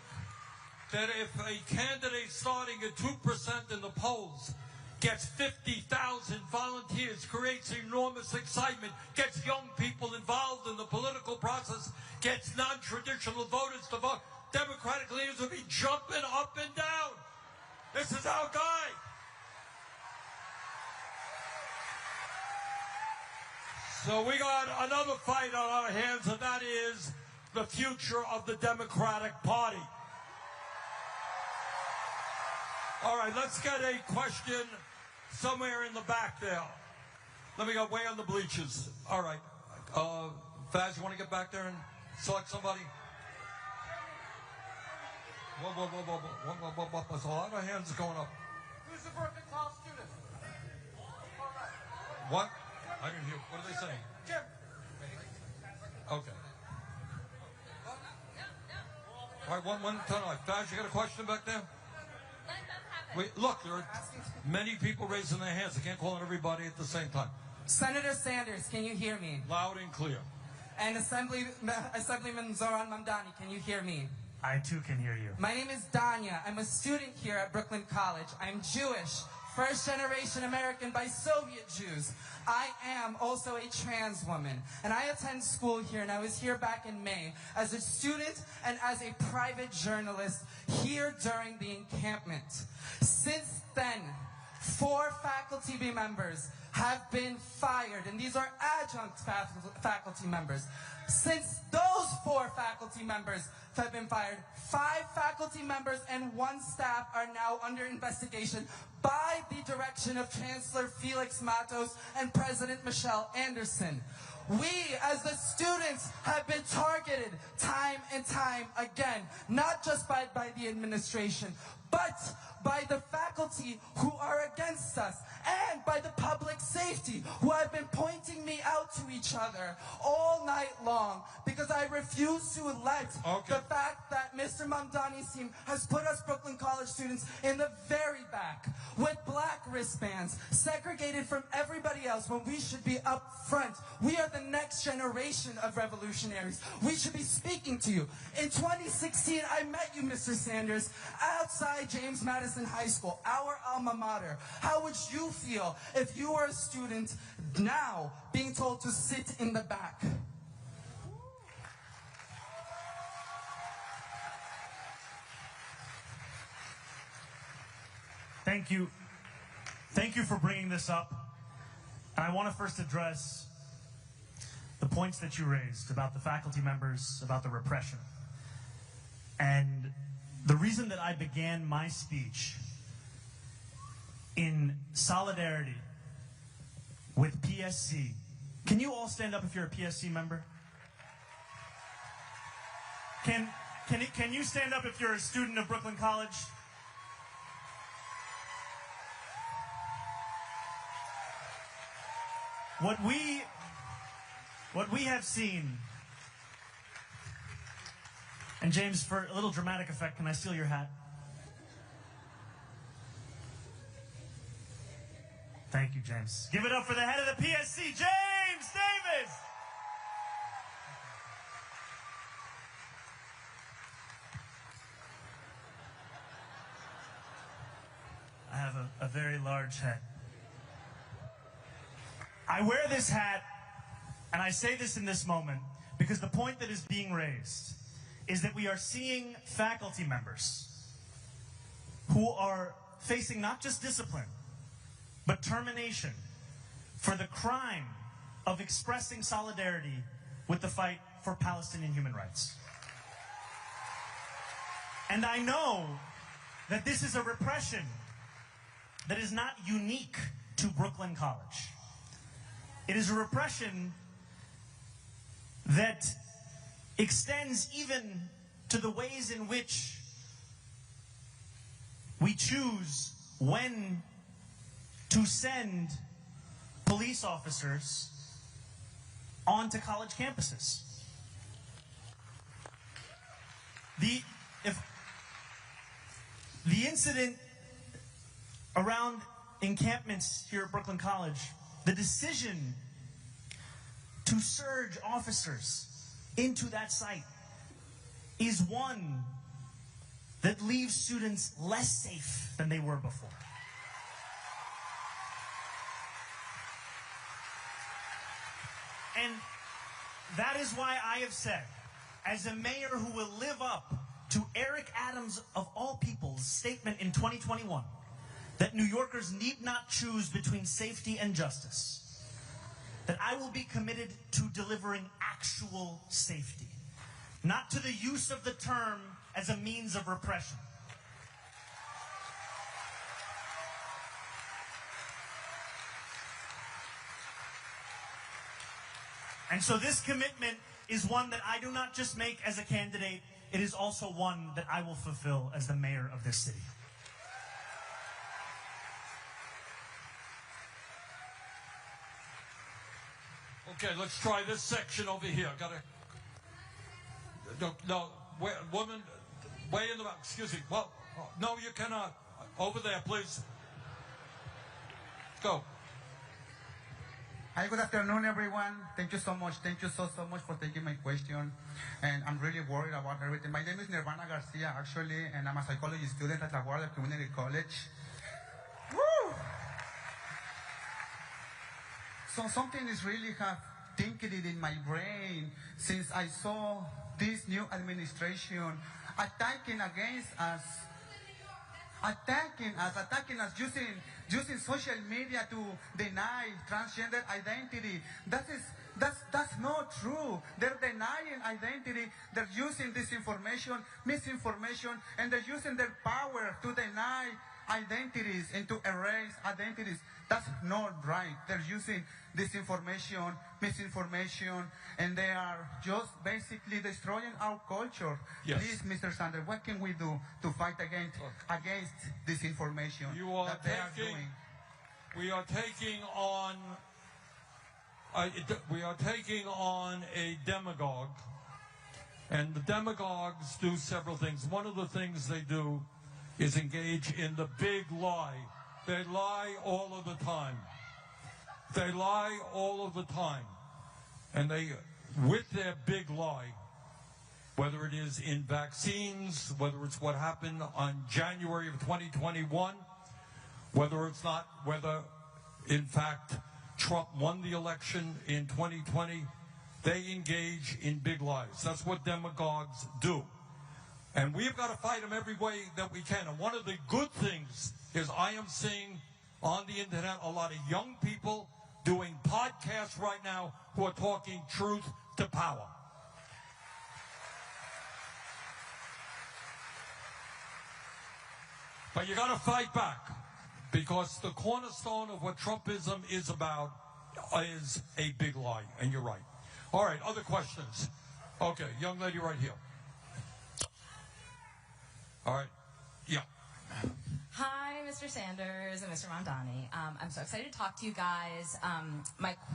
that if a candidate starting at 2% in the polls gets 50,000 volunteers, creates enormous excitement, gets young people involved in the political process, gets non-traditional voters to vote, Democratic leaders will be jumping up and down. This is our guy. So we got another fight on our hands, and that is the future of the Democratic Party. All right, let's get a question somewhere in the back there. Let me go way on the bleachers. All right. Faz, you want to get back there and select somebody? Whoa. There's a lot of hands going up. Who's the Berkeley Class student? What? I didn't hear. What are they saying? Jim. Okay. All right, one time. Faz, you got a question back there? Wait, look, there are many people raising their hands. I can't call on everybody at the same time. Senator Sanders, can you hear me? Loud and clear. And Assemblyman Zohran Mamdani, can you hear me? I too can hear you. My name is Danya. I'm a student here at Brooklyn College. I'm Jewish, first-generation American by Soviet Jews. I am also a trans woman, and I attend school here, and I was here back in May as a student and as a private journalist here during the encampment. Since then, 4 faculty members have been fired, and these are adjunct faculty members. Since those 4 faculty members have been fired, 5 faculty members and 1 staff are now under investigation by the direction of Chancellor Felix Matos and President Michelle Anderson. We, as the students, have been targeted time and time again, not just by the administration, but by the faculty who are against us, and by the public safety who have been pointing me out to each other all night long, because I refuse to let the fact that Mr. Mamdani's team has put us Brooklyn College students in the very back with black wristbands, segregated from everybody else when we should be up front. We are the next generation of revolutionaries. We should be speaking to you. In 2016, I met you, Mr. Sanders, outside James Madison High School, our alma mater. How would you feel if you were a student now being told to sit in the back? Thank you. Thank you for bringing this up. And I want to first address the points that you raised about the faculty members, about the repression. And the reason that I began my speech in solidarity with PSC. Can you all stand up if you're a PSC member? Can you stand up if you're a student of Brooklyn College? What we have seen, and James, for a little dramatic effect, can I steal your hat? Thank you, James. Give it up for the head of the PSC, James Davis! I have a very large hat. I wear this hat, and I say this in this moment, because the point that is being raised is that we are seeing faculty members who are facing not just discipline, but termination for the crime of expressing solidarity with the fight for Palestinian human rights. And I know that this is a repression that is not unique to Brooklyn College. It is a repression that extends even to the ways in which we choose when to send police officers onto college campuses. The incident around encampments here at Brooklyn College, the decision to surge officers into that site is one that leaves students less safe than they were before. And that is why I have said, as a mayor who will live up to Eric Adams, of all people's statement in 2021, that New Yorkers need not choose between safety and justice, that I will be committed to delivering actual safety, not to the use of the term as a means of repression. And so this commitment is one that I do not just make as a candidate, it is also one that I will fulfill as the mayor of this city. Okay, let's try this section over here. No, woman, Way in the back. Excuse me. Well, no, you cannot. Over there, please. Go. Hi, good afternoon, everyone. Thank you so much. Thank you so much for taking my question. And I'm really worried about everything. My name is Nirvana Garcia, actually, and I'm a psychology student at Aguarda Community College. Woo! So something is really have thinking it in my brain since I saw this new administration attacking against us, attacking us using social media to deny transgender identity. That's not true. They're denying identity. They're using disinformation, misinformation, and they're using their power to deny identities and to erase identities. That's not right. They're using disinformation, misinformation, and they are just basically destroying our culture. Yes. Please, Mr. Sanders, what can we do to fight against disinformation that they are doing? We are taking on a demagogue, and the demagogues do several things. One of the things they do is engage in the big lie. They lie all of the time. They lie all of the time. And they, with their big lie, whether it is in vaccines, whether it's what happened on January of 2021, whether in fact Trump won the election in 2020, they engage in big lies. That's what demagogues do. And we've got to fight them every way that we can. And one of the good things is I am seeing on the internet a lot of young people doing podcasts right now who are talking truth to power. But you got to fight back, because the cornerstone of what Trumpism is about is a big lie, and you're right. All right, other questions? Okay, young lady right here. All right, yeah. Hi, Mr. Sanders and Mr. Mamdani. I'm so excited to talk to you guys.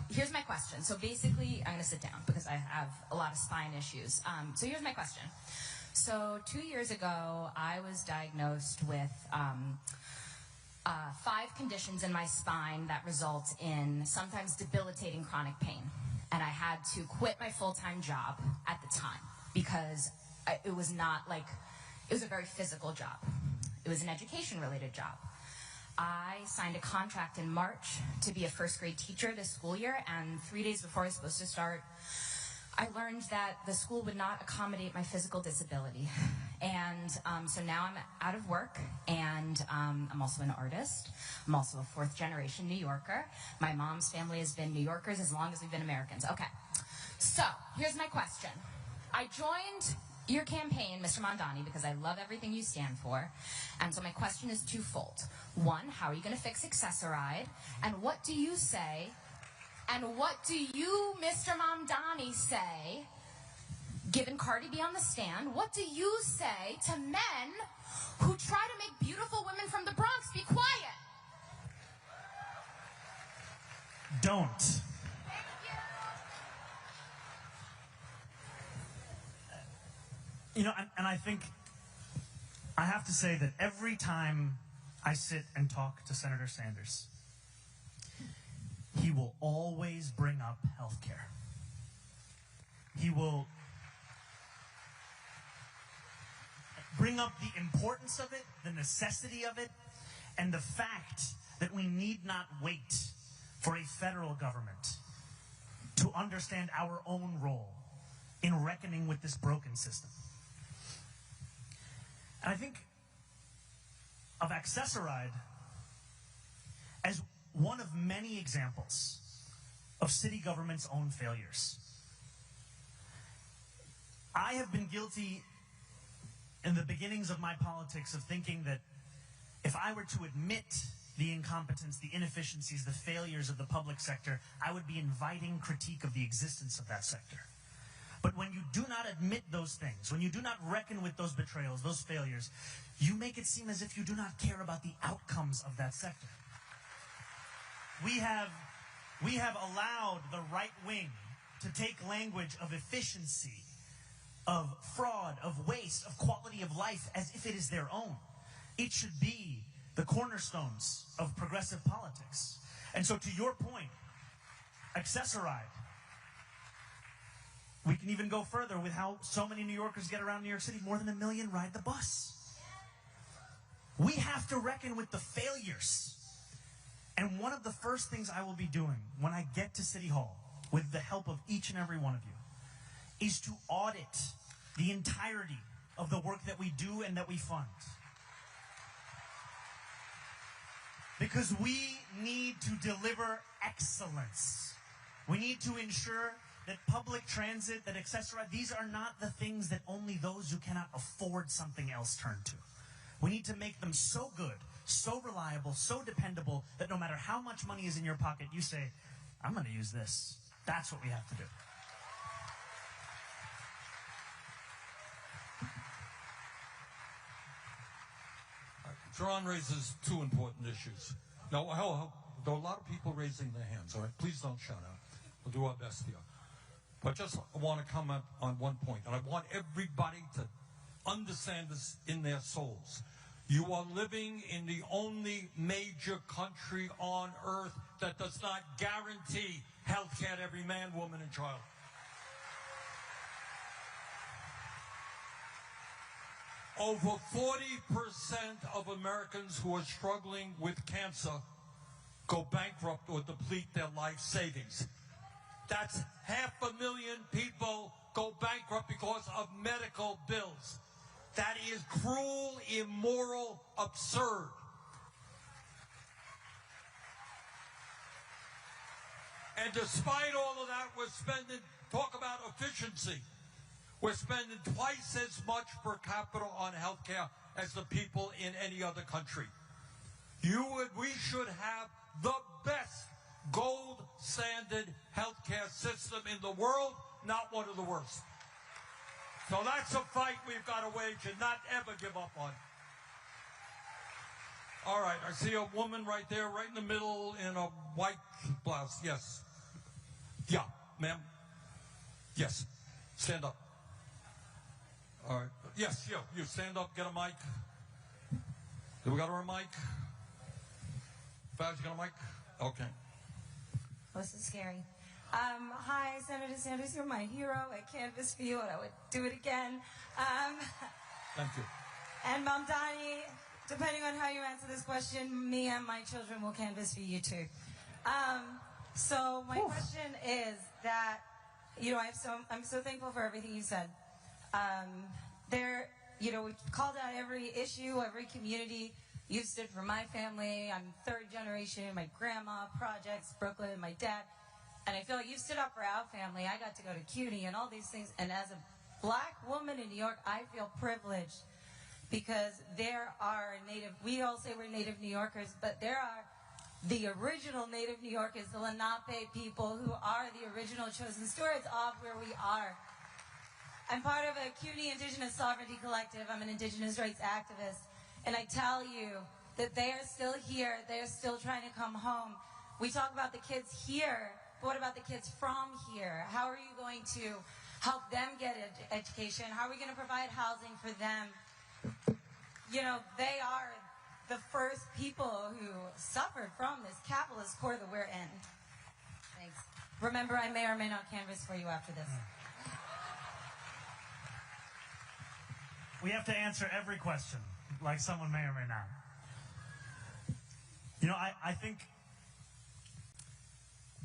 Here's my question. So basically, I'm going to sit down because I have a lot of spine issues. So here's my question. So 2 years ago, I was diagnosed with 5 conditions in my spine that result in sometimes debilitating chronic pain. And I had to quit my full-time job at the time because it was not like, it was a very physical job. It was an education-related job. I signed a contract in March to be a first-grade teacher this school year, and 3 days before I was supposed to start, I learned that the school would not accommodate my physical disability. And so now I'm out of work, and I'm also an artist. I'm also a 4th-generation New Yorker. My mom's family has been New Yorkers as long as we've been Americans. Okay, so here's my question. I joined your campaign, Mr. Mandani, because I love everything you stand for. And so my question is twofold. One, how are you going to fix Accessoride? And what do you say, and what do you, Mr. Mamdani, say, given Cardi B on the stand, what do you say to men who try to make beautiful women from the Bronx be quiet? Don't. You know, and I think I have to say that every time I sit and talk to Senator Sanders, he will always bring up healthcare. He will bring up the importance of it, the necessity of it, and the fact that we need not wait for a federal government to understand our own role in reckoning with this broken system. And I think of Accessoride as one of many examples of city government's own failures. I have been guilty in the beginnings of my politics of thinking that if I were to admit the incompetence, the inefficiencies, the failures of the public sector, I would be inviting critique of the existence of that sector. But when you do not admit those things, when you do not reckon with those betrayals, those failures, you make it seem as if you do not care about the outcomes of that sector. We have allowed the right wing to take language of efficiency, of fraud, of waste, of quality of life as if it is their own. It should be the cornerstones of progressive politics. And so to your point, accessoride. We can even go further with how so many New Yorkers get around New York City. More than 1 million ride the bus. We have to reckon with the failures. And one of the first things I will be doing when I get to City Hall, with the help of each and every one of you, is to audit the entirety of the work that we do and that we fund. Because we need to deliver excellence. We need to ensure that public transit, that accessoride, these are not the things that only those who cannot afford something else turn to. We need to make them so good, so reliable, so dependable, that no matter how much money is in your pocket, you say, I'm going to use this. That's what we have to do. Zohran raises two important issues. Now, there are a lot of people raising their hands, all right? Please don't shout out. We'll do our best here. But just want to comment on one point, and I want everybody to understand this in their souls. You are living in the only major country on earth that does not guarantee health care to every man, woman, and child. Over 40% of Americans who are struggling with cancer go bankrupt or deplete their life savings. That's 500,000 people go bankrupt because of medical bills. That is cruel, immoral, absurd. And despite all of that, we're spending, talk about efficiency, we're spending twice as much per capita on health care as the people in any other country. We should have the best gold standard healthcare system in the world, not one of the worst. So that's a fight we've got to wage and not ever give up on. All right, I see a woman right there, right in the middle, in a white blouse. Yes. Yeah, ma'am. Yes. Stand up. All right. Yes, you stand up, get a mic. Do we got her a mic? Faz, you got a mic? Okay. This is scary. Hi, Senator Sanders, you're my hero. I canvassed for you, and I would do it again. Thank you. And Mamdani, depending on how you answer this question, me and my children will canvass for you too. So my question is that, I'm so thankful for everything you said. We've called out every issue, every community. You've stood for my family. I'm third generation. My grandma, projects, Brooklyn, my dad. And I feel like you've stood up for our family. I got to go to CUNY and all these things. And as a black woman in New York, I feel privileged because there are we all say we're native New Yorkers, but there are the original native New Yorkers, the Lenape people who are the original chosen stewards of where we are. I'm part of a CUNY Indigenous Sovereignty Collective. I'm an Indigenous rights activist. And I tell you that they are still here. They're still trying to come home. We talk about the kids here, but what about the kids from here? How are you going to help them get education? How are we going to provide housing for them? They are the first people who suffered from this capitalist core that we're in. Thanks. Remember, I may or may not canvass for you after this. We have to answer every question, like someone may or may not. I think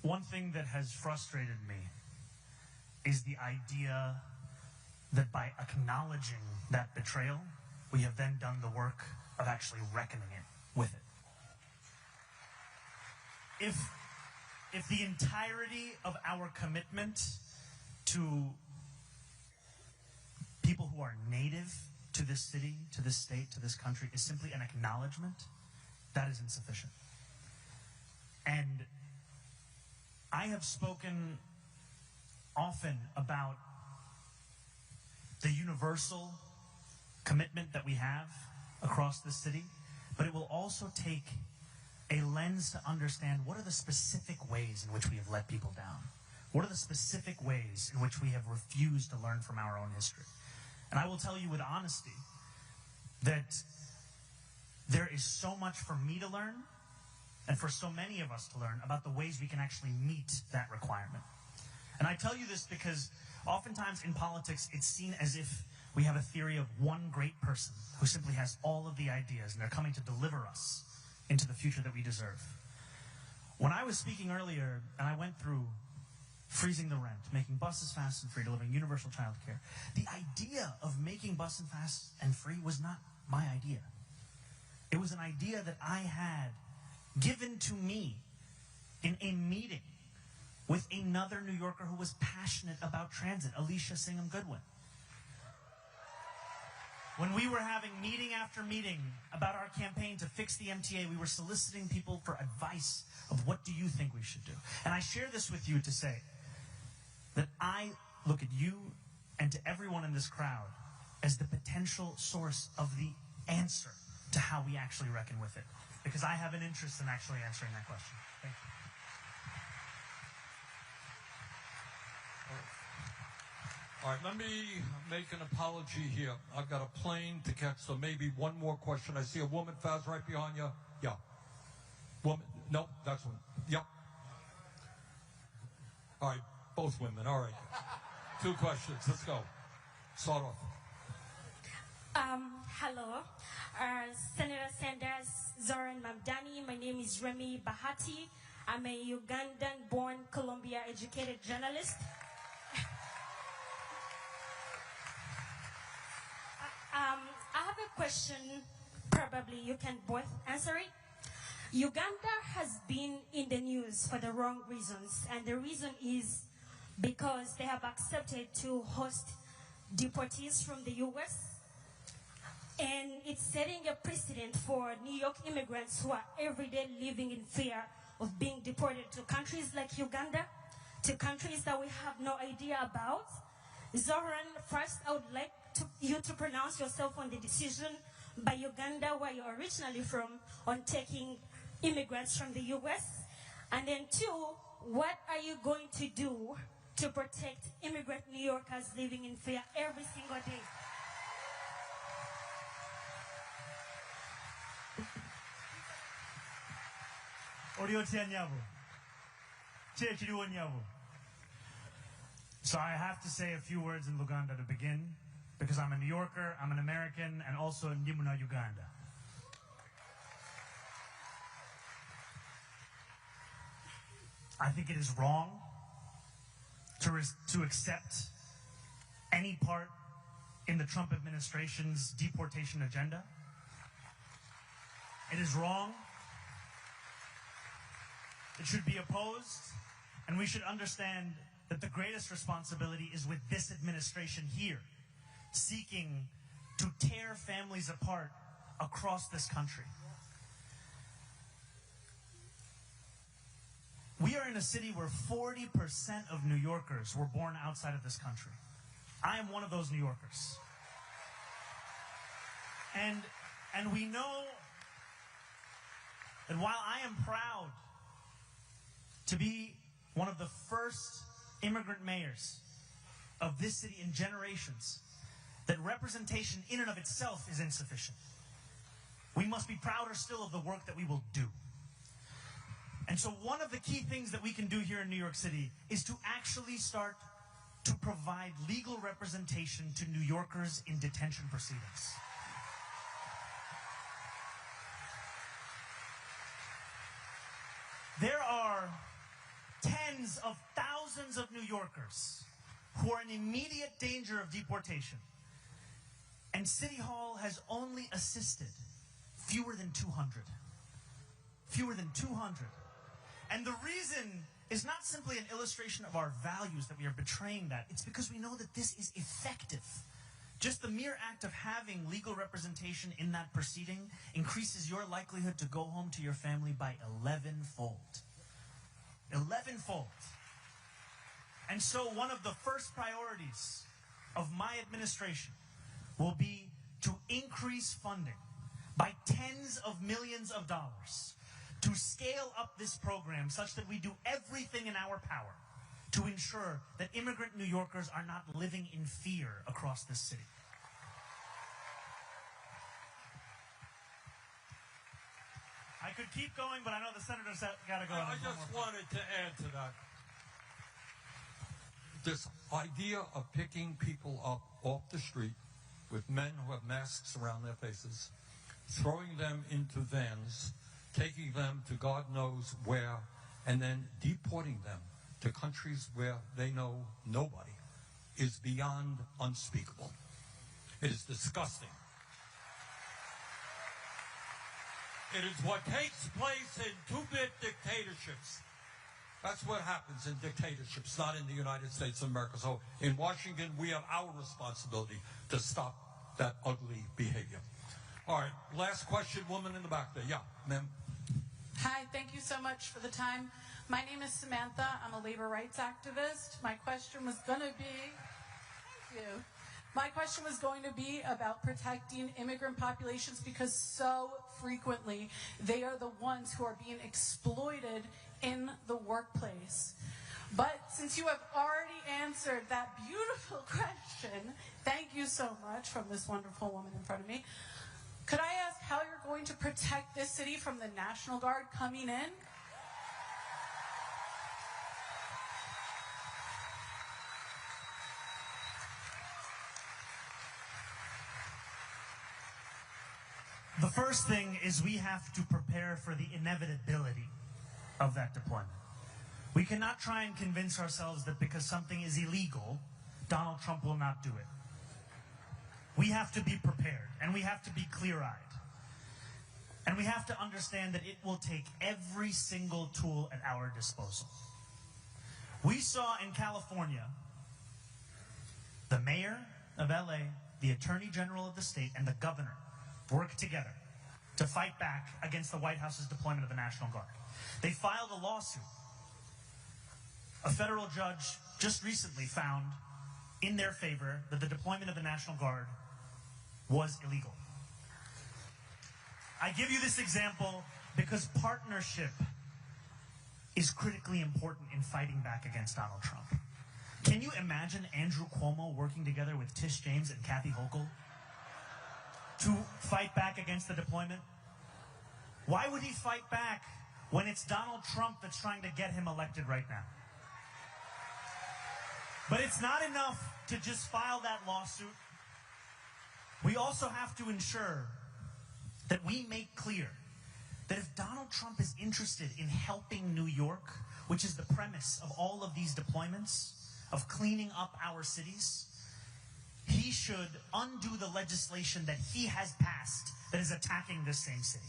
one thing that has frustrated me is the idea that by acknowledging that betrayal, we have then done the work of actually reckoning with it. If the entirety of our commitment to people who are native to this city, to this state, to this country is simply an acknowledgement, that is insufficient. And I have spoken often about the universal commitment that we have across the city, but it will also take a lens to understand what are the specific ways in which we have let people down. What are the specific ways in which we have refused to learn from our own history? And I will tell you with honesty that there is so much for me to learn and for so many of us to learn about the ways we can actually meet that requirement. And I tell you this because oftentimes in politics, it's seen as if we have a theory of one great person who simply has all of the ideas and they're coming to deliver us into the future that we deserve. When I was speaking earlier and I went through freezing the rent, making buses fast and free, delivering universal childcare, the idea of making buses fast and free was not my idea. It was an idea that I had given to me in a meeting with another New Yorker who was passionate about transit, Alicia Singham Goodwin. When we were having meeting after meeting about our campaign to fix the MTA, we were soliciting people for advice of what do you think we should do. And I share this with you to say that I look at you and to everyone in this crowd as the potential source of the answer to how we actually reckon with it. Because I have an interest in actually answering that question. Thank you. All right, let me make an apology here. I've got a plane to catch, so maybe one more question. I see a woman, Faz, right behind you. Yeah. Woman, no, that's one. Yep. All right, both women, all right. 2 questions, let's go. Start off. Hello, Senator Sanders, Zohran Mamdani. My name is Remy Bahati. I'm a Ugandan-born, Columbia-educated journalist. I have a question, probably you can both answer it. Uganda has been in the news for the wrong reasons, and the reason is because they have accepted to host deportees from the US, and it's setting a precedent for New York immigrants who are every day living in fear of being deported to countries like Uganda, to countries that we have no idea about. Zohran, first I would like you to pronounce yourself on the decision by Uganda, where you're originally from, on taking immigrants from the US. And then 2, what are you going to do to protect immigrant New Yorkers living in fear every single day? So I have to say a few words in Luganda to begin, because I'm a New Yorker, I'm an American, and also Ndimuna Uganda. I think it is wrong to accept any part in the Trump administration's deportation agenda. It is wrong. It should be opposed, and we should understand that the greatest responsibility is with this administration here, seeking to tear families apart across this country. We are in a city where 40% of New Yorkers were born outside of this country. I am one of those New Yorkers. And we know that while I am proud to be one of the first immigrant mayors of this city in generations, that representation in and of itself is insufficient. We must be prouder still of the work that we will do. And so one of the key things that we can do here in New York City is to actually start to provide legal representation to New Yorkers in detention proceedings. There are tens of thousands of New Yorkers who are in immediate danger of deportation. And City Hall has only assisted fewer than 200. Fewer than 200. And the reason is not simply an illustration of our values that we are betraying that. It's because we know that this is effective. Just the mere act of having legal representation in that proceeding increases your likelihood to go home to your family by 11-fold. 11-fold. And so one of the first priorities of my administration will be to increase funding by tens of millions of dollars to scale up this program such that we do everything in our power to ensure that immigrant New Yorkers are not living in fear across this city. I could keep going, but I know the senators got to go. I just wanted to add to that. This idea of picking people up off the street with men who have masks around their faces, throwing them into vans, taking them to God knows where, and then deporting them to countries where they know nobody, is beyond unspeakable. It is disgusting. It is what takes place in two-bit dictatorships. That's what happens in dictatorships, not in the United States of America. So in Washington, we have our responsibility to stop that ugly behavior. All right, last question, woman in the back there. Yeah, ma'am. Hi, thank you so much for the time. My name is Samantha. I'm a labor rights activist. My question was going to be, thank you. My question was going to be about protecting immigrant populations because so frequently they are the ones who are being exploited in the workplace. But since you have already answered that beautiful question, thank you so much, from this wonderful woman in front of me, could I ask how you're going to protect this city from the National Guard coming in? The first thing is we have to prepare for the inevitability of that deployment. We cannot try and convince ourselves that because something is illegal, Donald Trump will not do it. We have to be prepared, and we have to be clear-eyed. And we have to understand that it will take every single tool at our disposal. We saw in California the mayor of LA, the attorney general of the state, and the governor work together to fight back against the White House's deployment of the National Guard. They filed a lawsuit. A federal judge just recently found in their favor that the deployment of the National Guard was illegal. I give you this example because partnership is critically important in fighting back against Donald Trump. Can you imagine Andrew Cuomo working together with Tish James and Kathy Hochul to fight back against the deployment? Why would he fight back when it's Donald Trump that's trying to get him elected right now? But it's not enough to just file that lawsuit. We also have to ensure that we make clear that if Donald Trump is interested in helping New York, which is the premise of all of these deployments, of cleaning up our cities, he should undo the legislation that he has passed that is attacking this same city.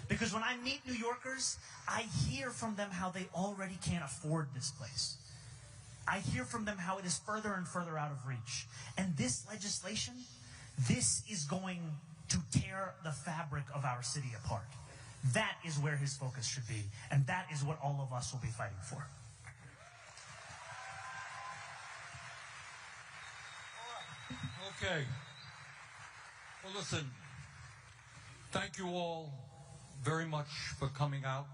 Because when I meet New Yorkers, I hear from them how they already can't afford this place. I hear from them how it is further and further out of reach. And this legislation, this is going to tear the fabric of our city apart. That is where his focus should be. And that is what all of us will be fighting for. Okay. Well, listen, thank you all very much for coming out.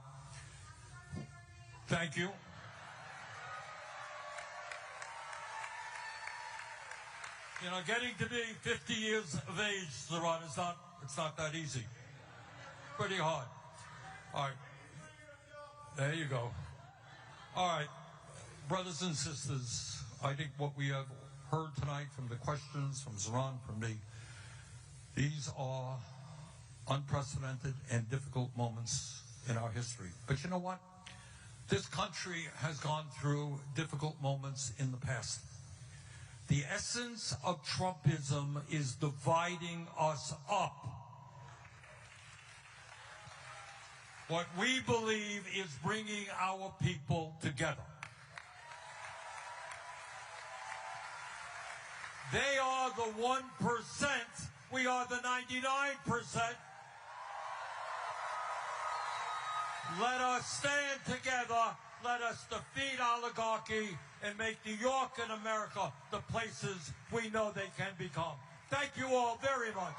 Thank you. You know, getting to be 50 years of age, Zohran, it's not that easy. Pretty hard. All right. There you go. All right. Brothers and sisters, I think what we have heard tonight from the questions, from Zohran, from me, these are unprecedented and difficult moments in our history. But you know what? This country has gone through difficult moments in the past. The essence of Trumpism is dividing us up. What we believe is bringing our people together. They are the 1%. We are the 99%. Let us stand together. Let us defeat oligarchy and make New York and America the places we know they can become. Thank you all very much.